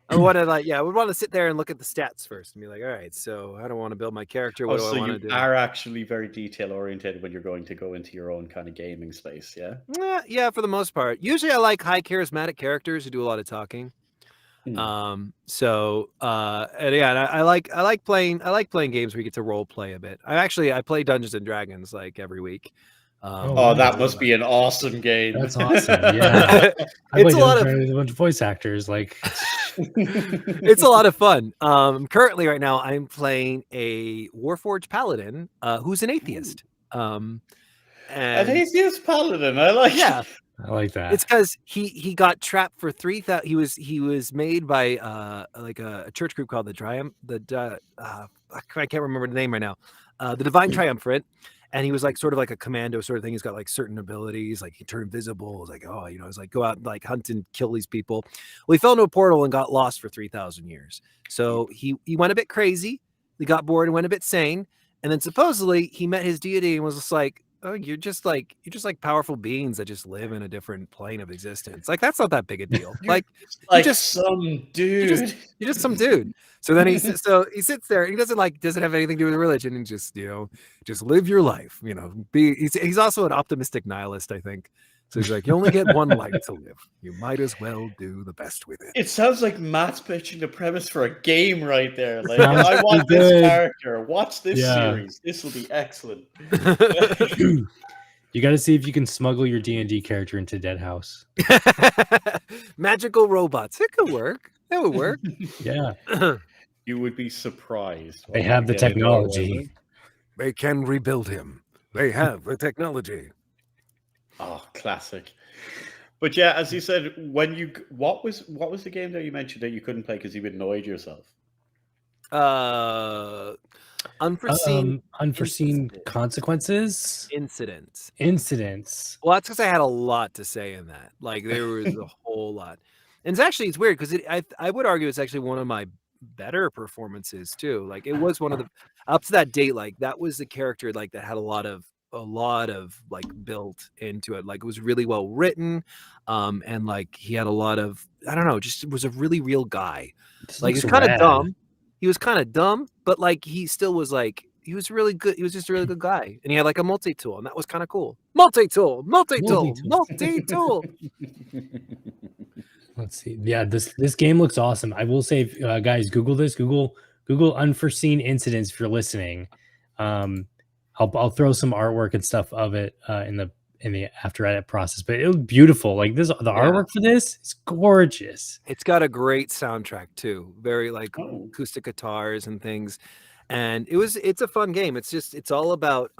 I want to I would want to sit there and look at the stats first and be like, all right, so I don't want to build my character. What do I want to do? You are actually very detail oriented when you're going to go into your own kind of gaming space, yeah? Yeah, for the most part. Usually I like high charismatic characters who do a lot of talking. And I like playing games where you get to role play a bit. I play Dungeons and Dragons like every week. That must be an awesome game. That's awesome. Yeah. It's a lot of a bunch of voice actors. Like, it's a lot of fun. Currently right now I'm playing a Warforged Paladin who's an atheist. An atheist paladin. I like it. I like that. It's because he got trapped for 3,000. He was made by like a church group called I can't remember the name right now. The Divine Triumvirate. And he was like sort of like a commando sort of thing. He's got like certain abilities, like he turned invisible. It's like, he's like go out and like hunt and kill these people. Well, he fell into a portal and got lost for 3,000 years. So he went a bit crazy. He got bored and went a bit sane. And then supposedly he met his deity and was just like, "Oh, you're just like powerful beings that just live in a different plane of existence. Like that's not that big a deal. You're just some dude. You're just some dude." So then he sits there. And he doesn't have anything to do with religion, and just live your life. He's also an optimistic nihilist, I think. So he's like, you only get one life to live. You might as well do the best with it. It sounds like Matt's pitching the premise for a game right there. Like, I want this character. Watch this series. This will be excellent. You got to see if you can smuggle your D&D character into Deadhaus. Magical robots. It could work. That would work. Yeah. You would be surprised. They have the technology. They can rebuild him. They have the technology. Oh, classic. But yeah, as you said, what was the game that you mentioned that you couldn't play because you annoyed yourself? Unforeseen consequences. Incidents. Well, that's because I had a lot to say in that. Like there was a whole lot, and it's weird because I would argue it's actually one of my better performances too. Like it was one of the up to that date. Like that was the character like that had a lot of like built into it. Like it was really well written, and like he had a lot of just was a really real guy. Like he's kind of dumb. He was kind of dumb, but like he still was like he was really good. He was just a really good guy, and he had like a multi-tool, and that was kind of cool. Multi-tool. Let's see. Yeah, this game looks awesome. I will say, guys, Google this. Google unforeseen incidents if you're listening. I'll throw some artwork and stuff of it in the after edit process, but it was beautiful. Like the artwork for this is gorgeous. It's got a great soundtrack too, very like acoustic guitars and things, and it's a fun game. It's all about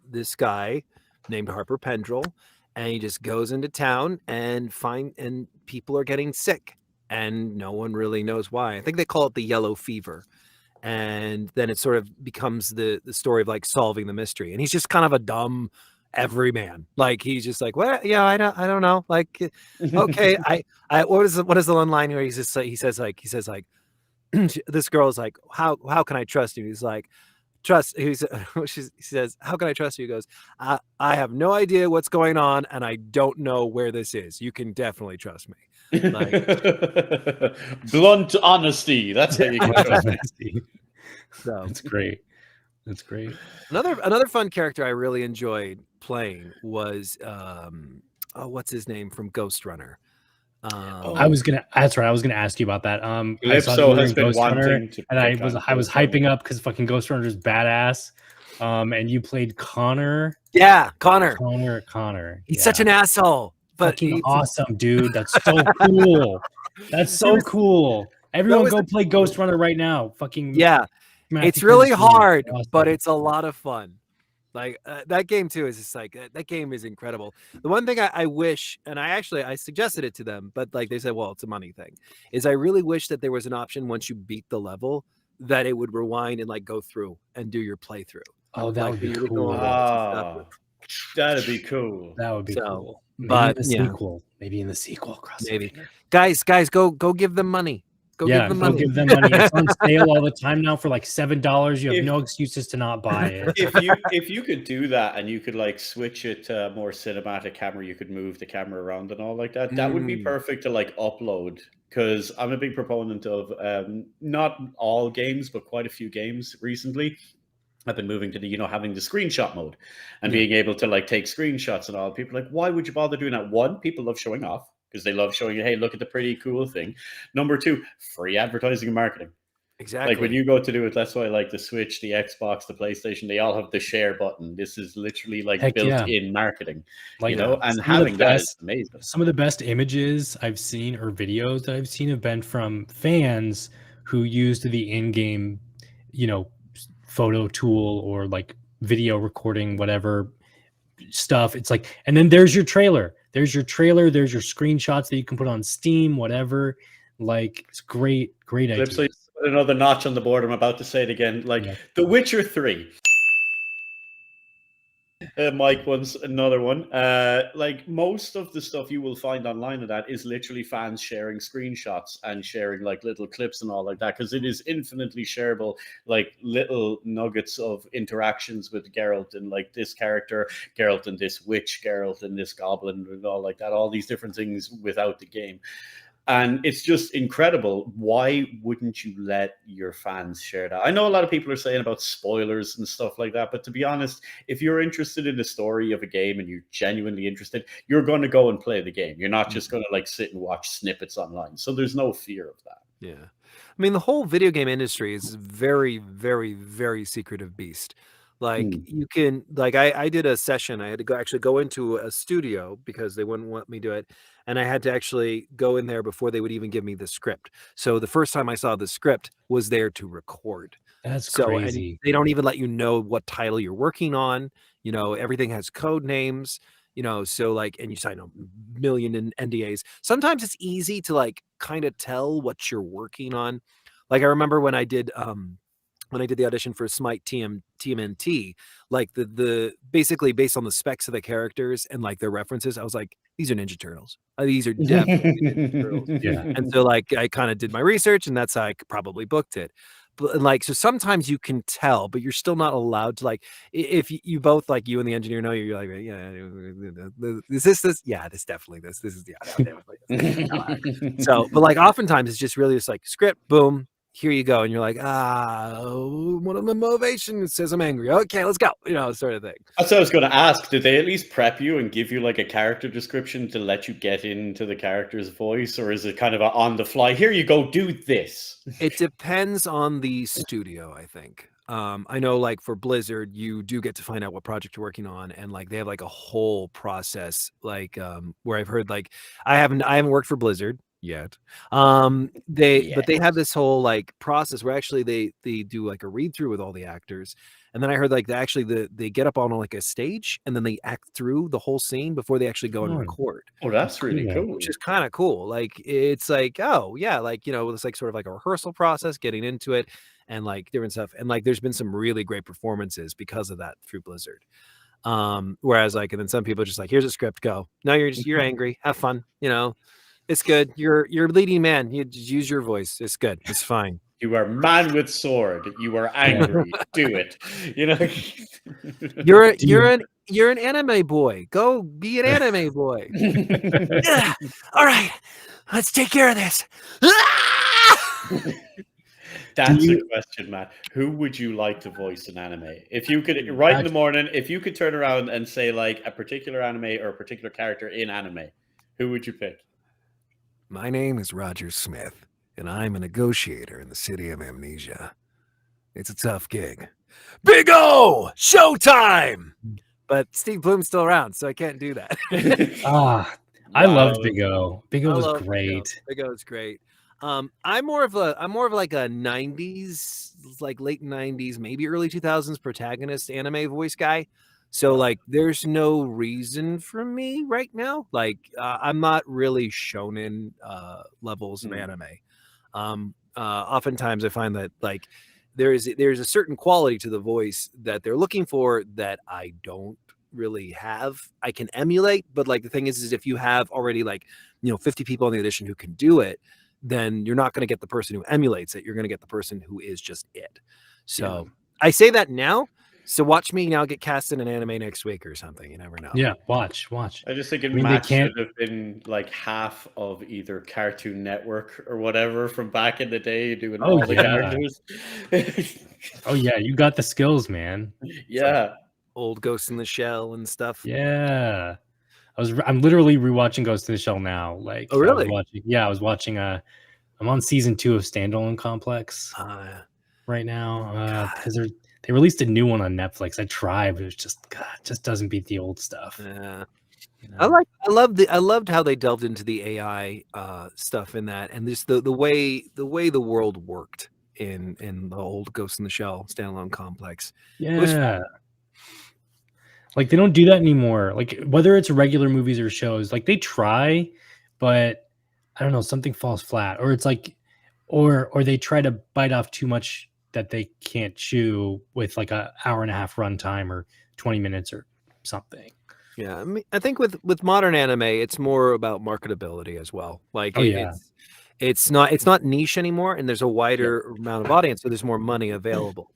this guy named Harper Pendrell, and he just goes into town and people are getting sick, and no one really knows why. I think they call it the yellow fever. And then it sort of becomes the story of like solving the mystery. And he's just kind of a dumb everyman. Like he's just like, well, yeah, I don't know. Like, okay, what is the one line where he says like this girl is like, how can I trust you? He's like, he says, how can I trust you? He goes, I have no idea what's going on, and I don't know where this is. You can definitely trust me. Like, blunt honesty. That's how you can trust me. So it's great. That's great. Another fun character I really enjoyed playing was what's his name from Ghost Runner. That's right. I was gonna ask you about that. I saw that Calypso you were has in been Ghost Runner, wanting to and I pick was on hyping Calypso. up because fucking Ghost Runner is badass. And you played Connor. Yeah, Connor. Yeah. He's such an asshole, but fucking awesome, dude. That's so cool. That's so cool. Everyone go play Ghost Runner right now. Fucking yeah. Matthew It's really Curtis movie. hard, Awesome. but it's a lot of fun. Like that game too is just like that game is incredible. The one thing I wish, and I suggested it to them, but like they said, well, it's a money thing. Is I really wish that there was an option once you beat the level that it would rewind and like go through and do your playthrough. Oh, that would be cool. That'd be cool. That would be cool. Maybe But in the sequel. Maybe in the sequel. Maybe. Guys, go give them money. Go give them money. Give them money. It's on sale all the time now for like $7. You have no excuses to not buy it. If you could do that and you could like switch it to a more cinematic camera, you could move the camera around and all like that. That would be perfect to like upload, because I'm a big proponent of not all games, but quite a few games recently. I've been moving to the, having the screenshot mode and being able to like take screenshots and all. People are like, why would you bother doing that? One, people love showing off because they love showing you, hey, look at the pretty cool thing. Number two, free advertising and marketing. Exactly. Like when you go to do it, that's why like the Switch, the Xbox, the PlayStation, they all have the share button. This is literally like built-in marketing, and having that is amazing. Some of the best images I've seen or videos that I've seen have been from fans who used the in-game, photo tool or like video recording, whatever stuff. It's like, and then there's your trailer. There's your screenshots that you can put on Steam, whatever. Like, it's great ideas. So another notch on the board. I'm about to say it again. Like The Witcher 3. Mike wants another one. Like most of the stuff you will find online of that is literally fans sharing screenshots and sharing like little clips and all like that, because it is infinitely shareable, like little nuggets of interactions with Geralt and like this character, Geralt and this witch, Geralt and this goblin and all like that, all these different things without the game. And it's just incredible. Why wouldn't you let your fans share that? I know a lot of people are saying about spoilers and stuff like that, but to be honest, if you're interested in the story of a game and you're genuinely interested, you're going to go and play the game. You're not just going to like sit and watch snippets online. So there's no fear of that. Yeah. I mean, the whole video game industry is very, very, very secretive beast. Like you can, like I did a session. I had to go into a studio because they wouldn't want me to do it. And I had to actually go in there before they would even give me the script. So the first time I saw the script was there to record. That's crazy. And they don't even let you know what title you're working on. Everything has code names, so like, and you sign a million NDAs. Sometimes it's easy to like kind of tell what you're working on. Like I remember when I did the audition for Smite TMNT, like the basically based on the specs of the characters and like their references, I was like, these are Ninja Turtles. These are definitely Ninja Turtles. Yeah. And so like I kind of did my research, and that's how I probably booked it. But like, so sometimes you can tell, but you're still not allowed to, like, if you both, like you and the engineer know, you're like, yeah, this, yeah, this definitely this is, yeah, definitely this. So, but like oftentimes it's just really just like script, boom, here you go. And you're like, one of my motivations says I'm angry. Okay, let's go. Sort of thing. That's what I was going to ask. Did they at least prep you and give you like a character description to let you get into the character's voice? Or is it kind of a on the fly, here you go, do this? It depends on the studio, I think. I know like for Blizzard, you do get to find out what project you're working on. And like, they have like a whole process, like where I've heard, like, I haven't worked for Blizzard yet. But they have this whole like process where actually they do like a read through with all the actors, and then I heard like they get up on like a stage and then they act through the whole scene before they actually go and record. Oh, that's really cool. Which is kind of cool. Like it's like, oh yeah, like it's like sort of like a rehearsal process, getting into it and like different stuff. And like there's been some really great performances because of that through Blizzard. Whereas like, and then some people are just like, here's a script, go. Now you're angry, have fun, It's good. You're leading man. You just use your voice. It's good. It's fine. You are man with sword. You are angry. Do it. You're an anime boy. Go be an anime boy. Yeah. All right. Let's take care of this. That's a question, Matt. Who would you like to voice in anime? If you could, right in the morning, if you could turn around and say like a particular anime or a particular character in anime, who would you pick? My name is Roger Smith, and I'm a negotiator in the city of Amnesia. It's a tough gig. Big O! Showtime! But Steve Bloom's still around, so I can't do that. I loved Big O. Big O was great. Big O is great. I'm more of like a 90s, like late 90s, maybe early 2000s protagonist anime voice guy. So like there's no reason for me right now. Like I'm not really shonen levels of anime. Oftentimes I find that like there's a certain quality to the voice that they're looking for that I don't really have. I can emulate, but like the thing is if you have already like 50 people in the audition who can do it, then you're not going to get the person who emulates it. You're going to get the person who is just it. So I say that now. So watch me now get cast in an anime next week or something. You never know. Yeah, watch. I just think Matt should have been like half of either Cartoon Network or whatever from back in the day doing all the characters. Oh yeah, you got the skills, man. Yeah. Like old Ghost in the Shell and stuff. Yeah. I'm literally rewatching Ghost in the Shell now. Like, oh really? I was watching I'm on season 2 of Standalone Complex right now because they released a new one on Netflix. I tried, but it was just doesn't beat the old stuff. Yeah. I loved how they delved into the AI stuff in that, and just the way the world worked in the old Ghost in the Shell Standalone Complex. Yeah. Like they don't do that anymore. Like whether it's regular movies or shows, like they try, but I don't know, something falls flat, or it's like, or they try to bite off too much that they can't chew with like an hour and a half runtime or 20 minutes or something. Yeah, I mean, I think with modern anime, it's more about marketability as well. Like, it's not niche anymore, and there's a wider amount of audience, so there's more money available.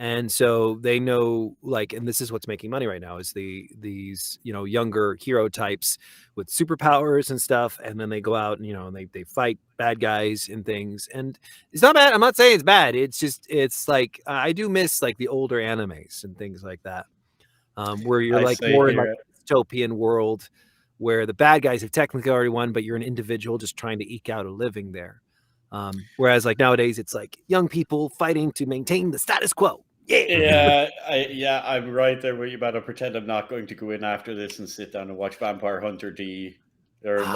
And so they know, like, and this is what's making money right now is these younger hero types with superpowers and stuff, and then they go out and and they fight bad guys and things, and it's not bad. I'm not saying it's bad. It's like I do miss like the older animes and things like that, where you're like more in like a dystopian world where the bad guys have technically already won, but you're an individual just trying to eke out a living there. Whereas like nowadays, it's like young people fighting to maintain the status quo. I'm right there with you, but I pretend I'm not going to go in after this and sit down and watch Vampire Hunter D, or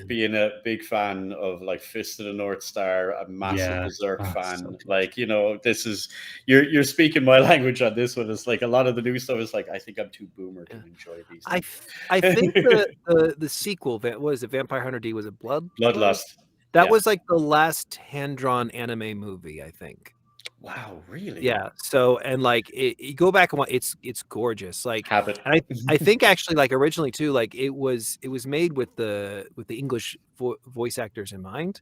being a big fan of like Fist of the North Star, a massive Berserk fan. So like this is you're speaking my language on this one. It's like a lot of the new stuff is like I think I'm too boomer to enjoy these. I think the sequel, what was it? Vampire Hunter D, was it Bloodlust? That was like the last hand-drawn anime movie, I think. Wow, really? Yeah. So and like you go back and watch, it's gorgeous. Like Habit. And I think actually like originally too, like it was made with the English voice actors in mind.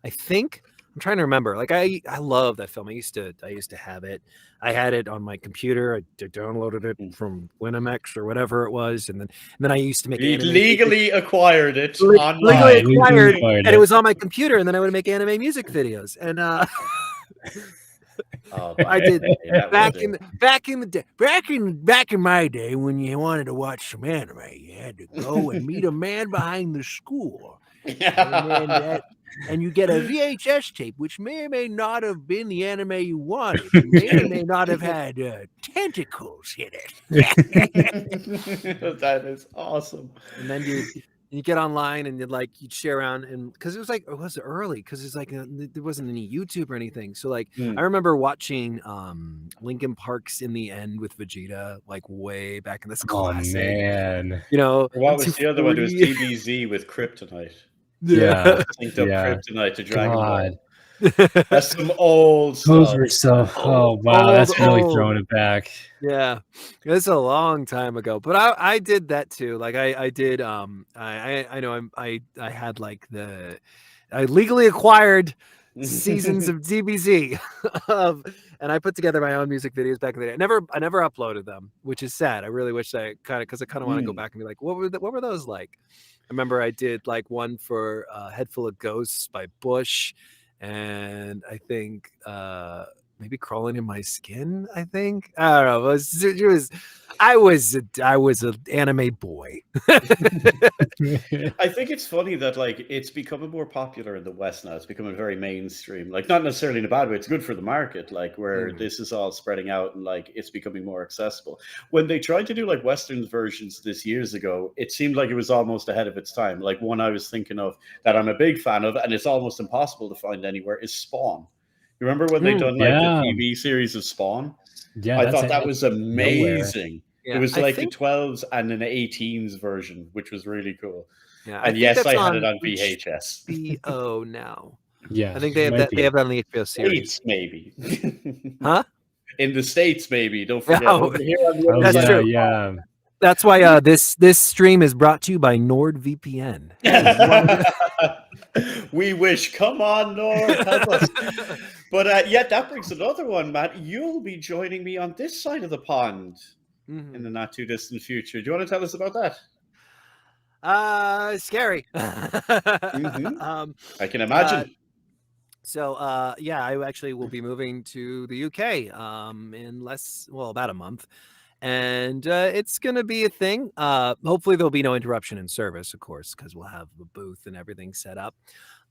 I think I'm trying to remember. Like I love that film. I used to have it. I had it on my computer. I downloaded it from Winamax or whatever it was, and then I used to make legally acquired it. Legally acquired, and it was on my computer. And then I would make anime music videos, and I did back in my day when you wanted to watch some anime, you had to go and meet a man behind the school. And you get a VHS tape, which may or may not have been the anime you wanted. It may or may not have had tentacles in it. That is awesome. And then you get online and you'd share around, and because it was early, because it's like there wasn't any YouTube or anything. So like I remember watching Linkin Park's In the End with Vegeta, like way back in this classic. Oh man. What was the other one? It was DBZ with Kryptonite. Yeah. Synced up Kryptonite to Dragon Ball. That's some old stuff. Those were so that's really throwing it back. Yeah, it's a long time ago, but I did that too. Like I did I know I had like I legally acquired seasons of DBZ and I put together my own music videos back in the day. I never uploaded them, which is sad. I really wish I kind of want to go back and be like, what were those like? I remember I did like one for Head Full of Ghosts by Bush. and I think maybe Crawling in My Skin. I think, I don't know. I was an anime boy. I think it's funny that like it's becoming more popular in the West now. It's becoming very mainstream. Like not necessarily in a bad way. It's good for the market. Like where this is all spreading out and like it's becoming more accessible. When they tried to do like Western versions this years ago, it seemed like it was almost ahead of its time. Like one I was thinking of that I'm a big fan of, and it's almost impossible to find anywhere, is Spawn. You remember when they done like the TV series of Spawn? Yeah, I thought that was amazing. Yeah, it was I like think- the 12s and an 18s version, which was really cool. Yeah, And yes, I had it on VHS. HBO now. Yeah, I think they have that. They have that on the HBO series. States, maybe. Huh? In the States, maybe. Don't forget. Oh, Over here on the that's other true. side. Yeah. That's why this stream is brought to you by NordVPN. We wish. Come on, Nord, help us. But yeah, that brings another one, Matt. You'll be joining me on this side of the pond in the not too distant future. Do you want to tell us about that? Scary. I can imagine. Yeah, I actually will be moving to the UK in about a month. And it's going to be a thing. Hopefully there'll be no interruption in service, of course, because we'll have a booth and everything set up.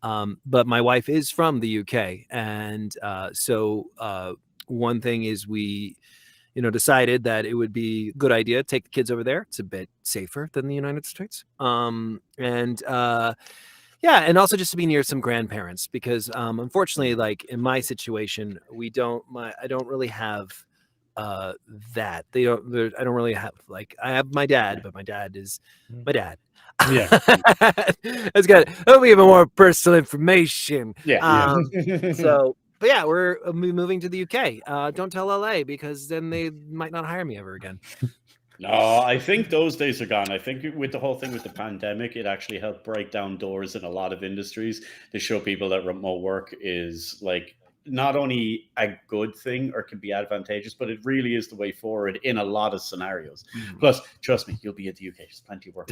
But my wife is from the UK. And so one thing is we, decided that it would be a good idea to take the kids over there. It's a bit safer than the United States. And also just to be near some grandparents, because unfortunately, like in my situation, I don't really have that. I don't really have, like, I have my dad, but my dad is my dad. Yeah. It's got even more personal information. Yeah. But yeah, we're moving to the UK. Don't tell LA, because then they might not hire me ever again. No, I think those days are gone. I think with the whole thing with the pandemic, it actually helped break down doors in a lot of industries to show people that remote work is like not only a good thing or can be advantageous, but it really is the way forward in a lot of scenarios. Plus, trust me, you'll be at the UK. There's plenty of work.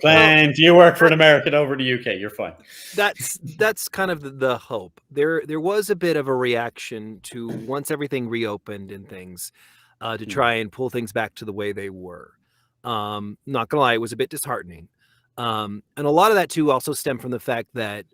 Plenty of work for an American over the UK. You're fine. That's kind of the hope. There was a bit of a reaction to once everything reopened and things to try and pull things back to the way they were. Not gonna lie, it was a bit disheartening. And a lot of that too also stemmed from the fact that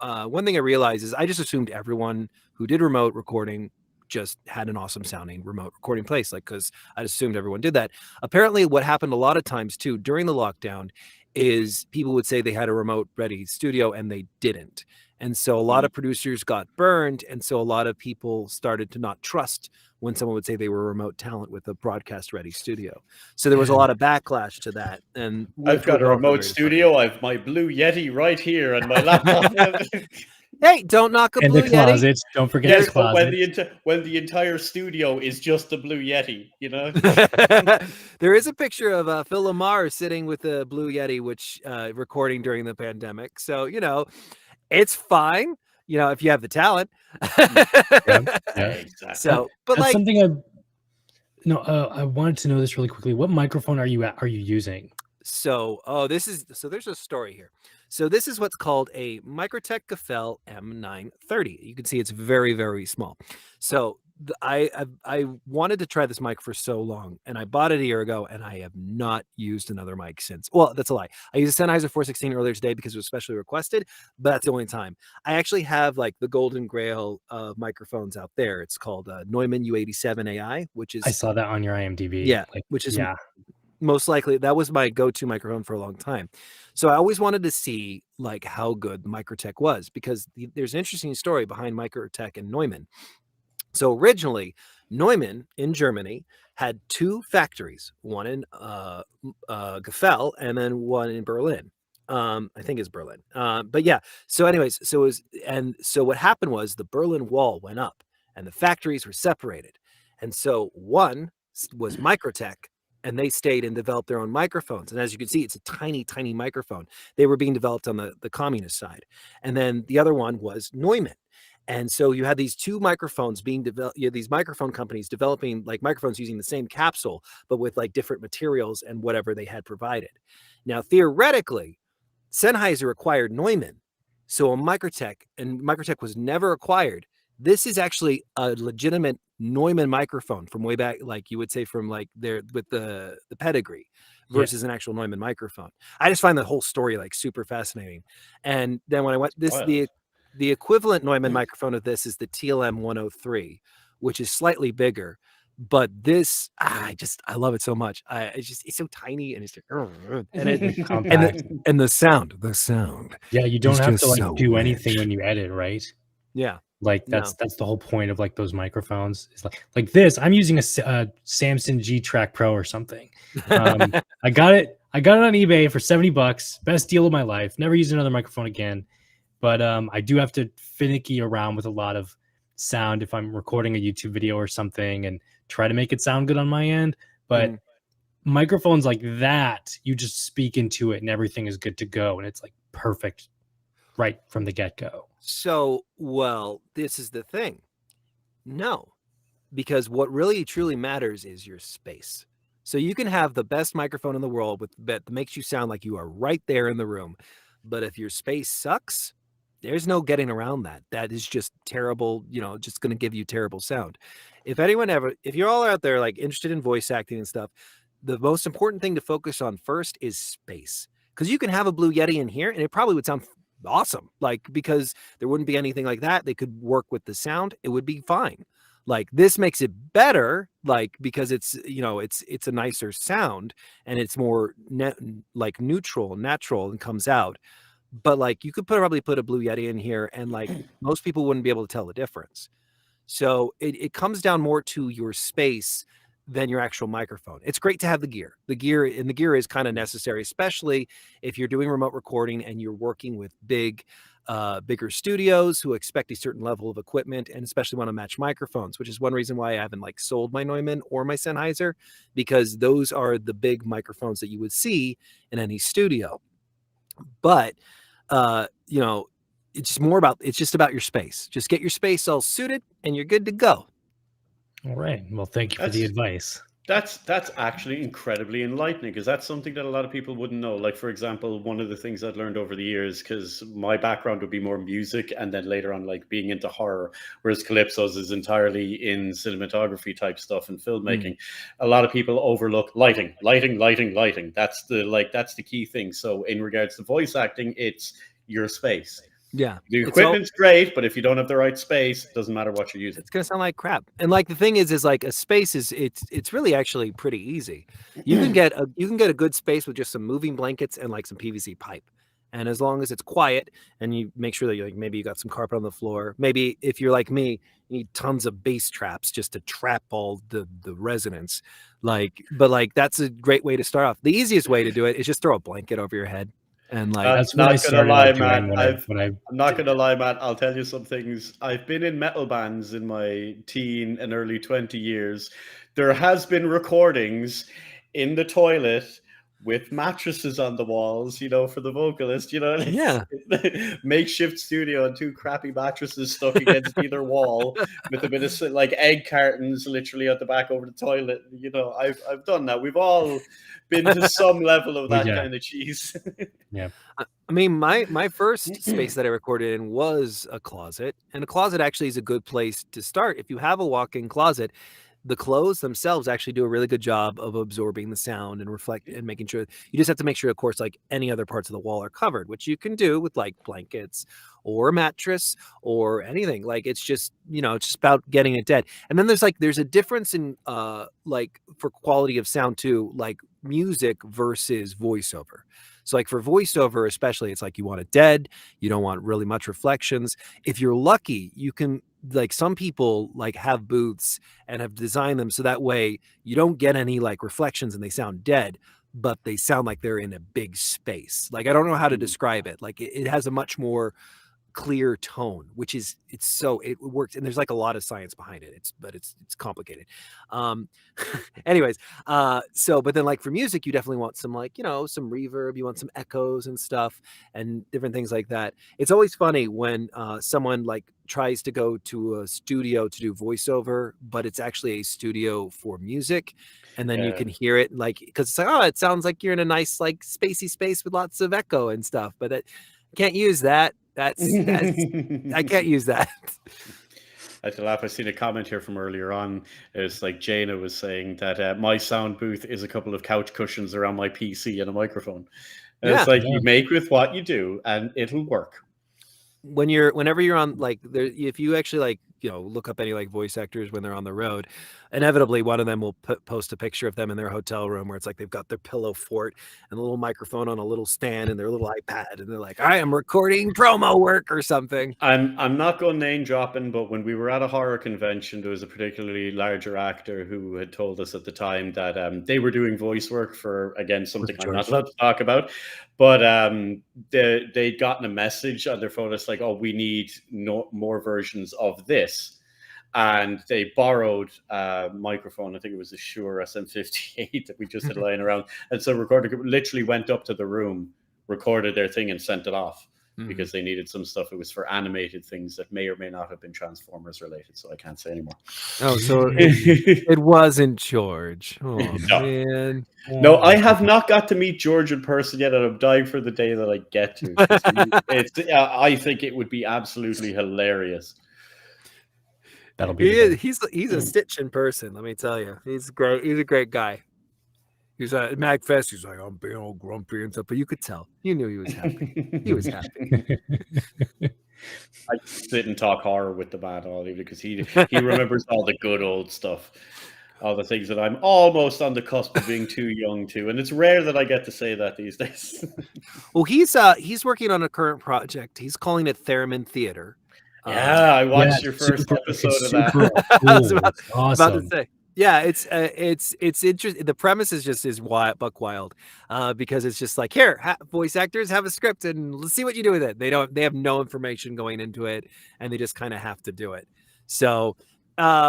one thing I realized is I just assumed everyone who did remote recording just had an awesome sounding remote recording place, like, because I assumed everyone did that. Apparently what happened a lot of times too during the lockdown is people would say they had a remote ready studio and they didn't. And so a lot of producers got burned, and so a lot of people started to not trust when someone would say they were a remote talent with a broadcast ready studio. So there was a lot of backlash to that. And I've got a remote studio. I've my Blue Yeti right here and my laptop. Hey, don't knock a and Blue the closets. Yeti. Don't forget the closets. When the entire studio is just the Blue Yeti, There is a picture of Phil Lamar sitting with a Blue Yeti, which recording during the pandemic. So, it's fine, if you have the talent. Exactly. So, but that's like something I wanted to know this really quickly. What microphone are you using? So there's a story here. So this is what's called a Microtech Ghoul M930. You can see it's very, very small. So I wanted to try this mic for so long, and I bought it a year ago, and I have not used another mic since. Well, that's a lie. I used a Sennheiser 416 earlier today because it was specially requested, but that's the only time. I actually have like the golden grail of microphones out there. It's called Neumann U87 AI, which is, I saw that on your IMDb. Yeah, most likely that was my go-to microphone for a long time. So I always wanted to see like how good Microtech was, because there's an interesting story behind Microtech and Neumann. So originally, Neumann in Germany had two factories, one in Gefell and then one in Berlin. I think it's Berlin. But yeah. So anyways, so what happened was the Berlin Wall went up and the factories were separated. And so one was Microtech, and they stayed and developed their own microphones. And as you can see, it's a tiny, tiny microphone. They were being developed on the communist side. And then the other one was Neumann. And so you had these two microphones being developed, these microphone companies developing like microphones using the same capsule, but with like different materials and whatever they had provided. Now, theoretically, Sennheiser acquired Neumann, So a Microtech was never acquired. This is actually a legitimate Neumann microphone from way back, like you would say from like there with the pedigree versus an actual Neumann microphone. I just find the whole story like super fascinating. And then when I went the equivalent Neumann microphone of this is the TLM 103, which is slightly bigger. But this, I love it so much. It's so tiny and it's just, and the sound. Yeah, you don't is have just to like so do rich. anything when you edit, right? Yeah. Like that's the whole point of like those microphones. It's like this. I'm using a Samson G Track Pro or something. I got it on eBay for $70. Best deal of my life. Never use another microphone again. But I do have to finicky around with a lot of sound if I'm recording a YouTube video or something and try to make it sound good on my end. But microphones like that, you just speak into it and everything is good to go. And it's like perfect right from the get-go. So, well, this is the thing. No, because what really truly matters is your space. So you can have the best microphone in the world that makes you sound like you are right there in the room. But if your space sucks, there's no getting around that. That is just terrible, just going to give you terrible sound. If you're all out there like interested in voice acting and stuff, the most important thing to focus on first is space. Because you can have a Blue Yeti in here and it probably would sound awesome. Like, because there wouldn't be anything like that. They could work with the sound. It would be fine. Like, this makes it better, like, because it's a nicer sound and it's more like neutral, natural, and comes out. But like, you could probably put a Blue Yeti in here and like most people wouldn't be able to tell the difference. So it comes down more to your space than your actual microphone. It's great to have the gear. The gear is kind of necessary, especially if you're doing remote recording and you're working with bigger studios who expect a certain level of equipment and especially want to match microphones, which is one reason why I haven't like sold my Neumann or my Sennheiser, because those are the big microphones that you would see in any studio. But it's just about your space. Just get your space all suited and you're good to go. All right. Well, thank you for the advice. That's actually incredibly enlightening, because that's something that a lot of people wouldn't know. Like, for example, one of the things I've learned over the years, because my background would be more music and then later on like being into horror, whereas Calypso's is entirely in cinematography type stuff and filmmaking. A lot of people overlook lighting. That's the key thing. So in regards to voice acting, it's your space. Yeah. The equipment's great, but if you don't have the right space, it doesn't matter what you're using. It's going to sound like crap. And like the thing is like a space it's really actually pretty easy. You can get a good space with just some moving blankets and like some PVC pipe. And as long as it's quiet and you make sure that maybe you got some carpet on the floor, maybe if you're like me, you need tons of bass traps just to trap all the resonance. But that's a great way to start off. The easiest way to do it is just throw a blanket over your head. And like, that's not gonna lie, Matt. I'm not gonna lie, Matt. I'll tell you some things. I've been in metal bands in my teen and early 20 years. There has been recordings in the toilet with mattresses on the walls, for the vocalist, makeshift studio and two crappy mattresses stuck against either wall with a bit of like egg cartons literally at the back over the toilet. I've done that. We've all been to some level of that kind of cheese. Yeah. I mean, my first space that I recorded in was a closet, and a closet actually is a good place to start. If you have a walk-in closet, the clothes themselves actually do a really good job of absorbing the sound and reflect and making sure. You just have to make sure, of course, like any other parts of the wall are covered, which you can do with like blankets or a mattress or anything. Like, it's just, it's just about getting it dead. And then there's a difference in like for quality of sound too, like music versus voiceover. So like for voiceover, especially, it's like you want it dead. You don't want really much reflections. If you're lucky, you can, like, some people like have booths and have designed them so that way you don't get any like reflections and they sound dead, but they sound like they're in a big space. Like, I don't know how to describe it. Like it has a much more clear tone, which is it works, and there's like a lot of science behind it. It's complicated. Anyways, but then like for music, you definitely want some like some reverb, you want some echoes and stuff and different things like that. It's always funny when someone like tries to go to a studio to do voiceover, but it's actually a studio for music, and then you can hear it like, because it's like, it sounds like you're in a nice like spacey space with lots of echo and stuff, but can't use that That's I can't use that. I had to laugh. I seen a comment here from earlier on. It's like Jaina was saying that my sound booth is a couple of couch cushions around my PC and a microphone. And it's like you make with what you do, and it'll work. Whenever you're on, like, there, if you actually, like, you know, look up any like voice actors when they're on the road, inevitably one of them will post a picture of them in their hotel room where it's like they've got their pillow fort and a little microphone on a little stand and their little iPad, and they're like, I am recording promo work or something. I'm not going name dropping, but when we were at a horror convention, there was a particularly larger actor who had told us at the time that they were doing voice work for, again, something I'm not allowed to talk about, but they'd gotten a message on their phone. It's like, oh, we need more versions of this. And they borrowed a microphone. I think it was a Shure SM58 that we just had lying around. And so literally went up to the room, recorded their thing, and sent it off because they needed some stuff. It was for animated things that may or may not have been Transformers related. So I can't say anymore. Oh, so it wasn't George. Oh, no. Man. No, I have not got to meet George in person yet, and I'm dying for the day that I get to. I think it would be absolutely hilarious. That'll be. He's a stitch in person. Let me tell you, he's great. He's a great guy. He's at MagFest. He's like, I'm being all grumpy and stuff, but you could tell. You knew he was happy. He was happy. I sit and talk horror with the man all evening because he remembers all the good old stuff, all the things that I'm almost on the cusp of being too young to, and it's rare that I get to say that these days. Well, he's working on a current project. He's calling it Theremin Theater. Yeah, I watched your first episode of that. Cool. I was awesome. about to say, yeah, it's interesting. The premise is wild, buck wild, because it's just like, here, voice actors have a script and let's see what you do with it. They have no information going into it, and they just kind of have to do it. So,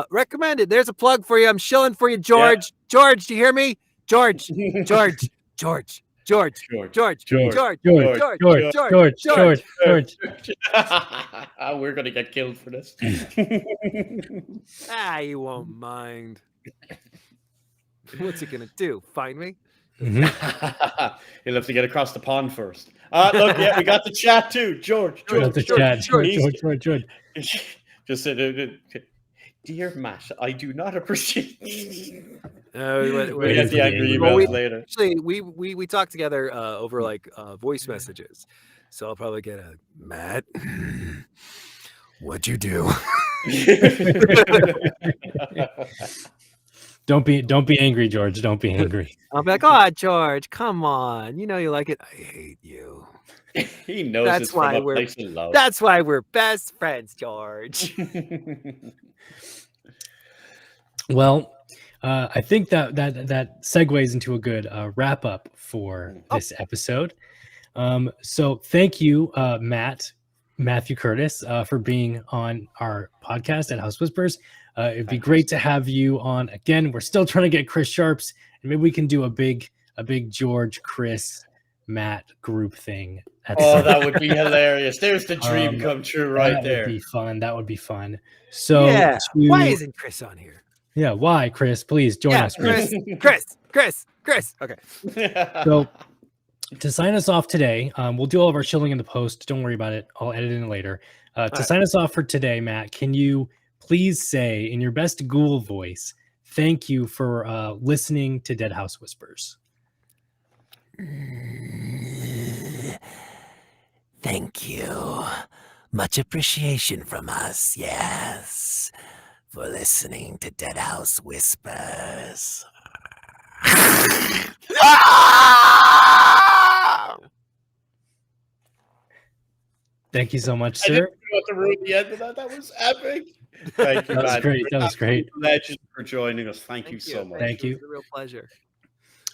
recommended. There's a plug for you. I'm shilling for you, George. Yeah. George, do you hear me? George. We're gonna get killed for this. You won't mind. What's he gonna do? Find me? He'll have to get across the pond first. Look, yeah, we got the chat too. George. Just said, dear Matt, I do not appreciate. We get the angry emails later. Actually, we talk together over like voice messages, so I'll probably get a Matt. What'd you do? Don't be angry, George. Don't be angry. I'm like, oh, George, come on. You know you like it. I hate you. He knows that's why from a place of love. That's why we're best friends, George. Well, I think that segues into a good wrap up for this episode. So thank you, Matthew Curtis, for being on our podcast at House Whispers. It'd be great to have you on again. We're still trying to get Chris Sharps, and maybe we can do a big George, Chris, Matt group thing. That would be hilarious. There's the dream come true right there. That would be fun. So yeah. Why isn't Chris on here? Yeah, why, Chris? Please join us, Chris. Chris. Okay. So to sign us off today, we'll do all of our shilling in the post. Don't worry about it. I'll edit it in later. Sign us off for today, Matt, can you please say in your best Ghoul voice, thank you for listening to Deadhaus Whispers. Thank you. Much appreciation from us, yes, for listening to Deadhaus Whispers. Thank you so much, sir. I didn't know what to ruin the end of that. That was epic. Thank you, that was man. great. That was great. Legend for joining us. Thank you so much. Thank you. It's a real pleasure.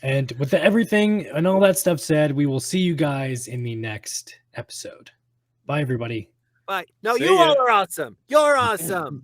And with everything and all that stuff said, we will see you guys in the next episode. Bye, everybody. Bye. No, you all are awesome. You're awesome.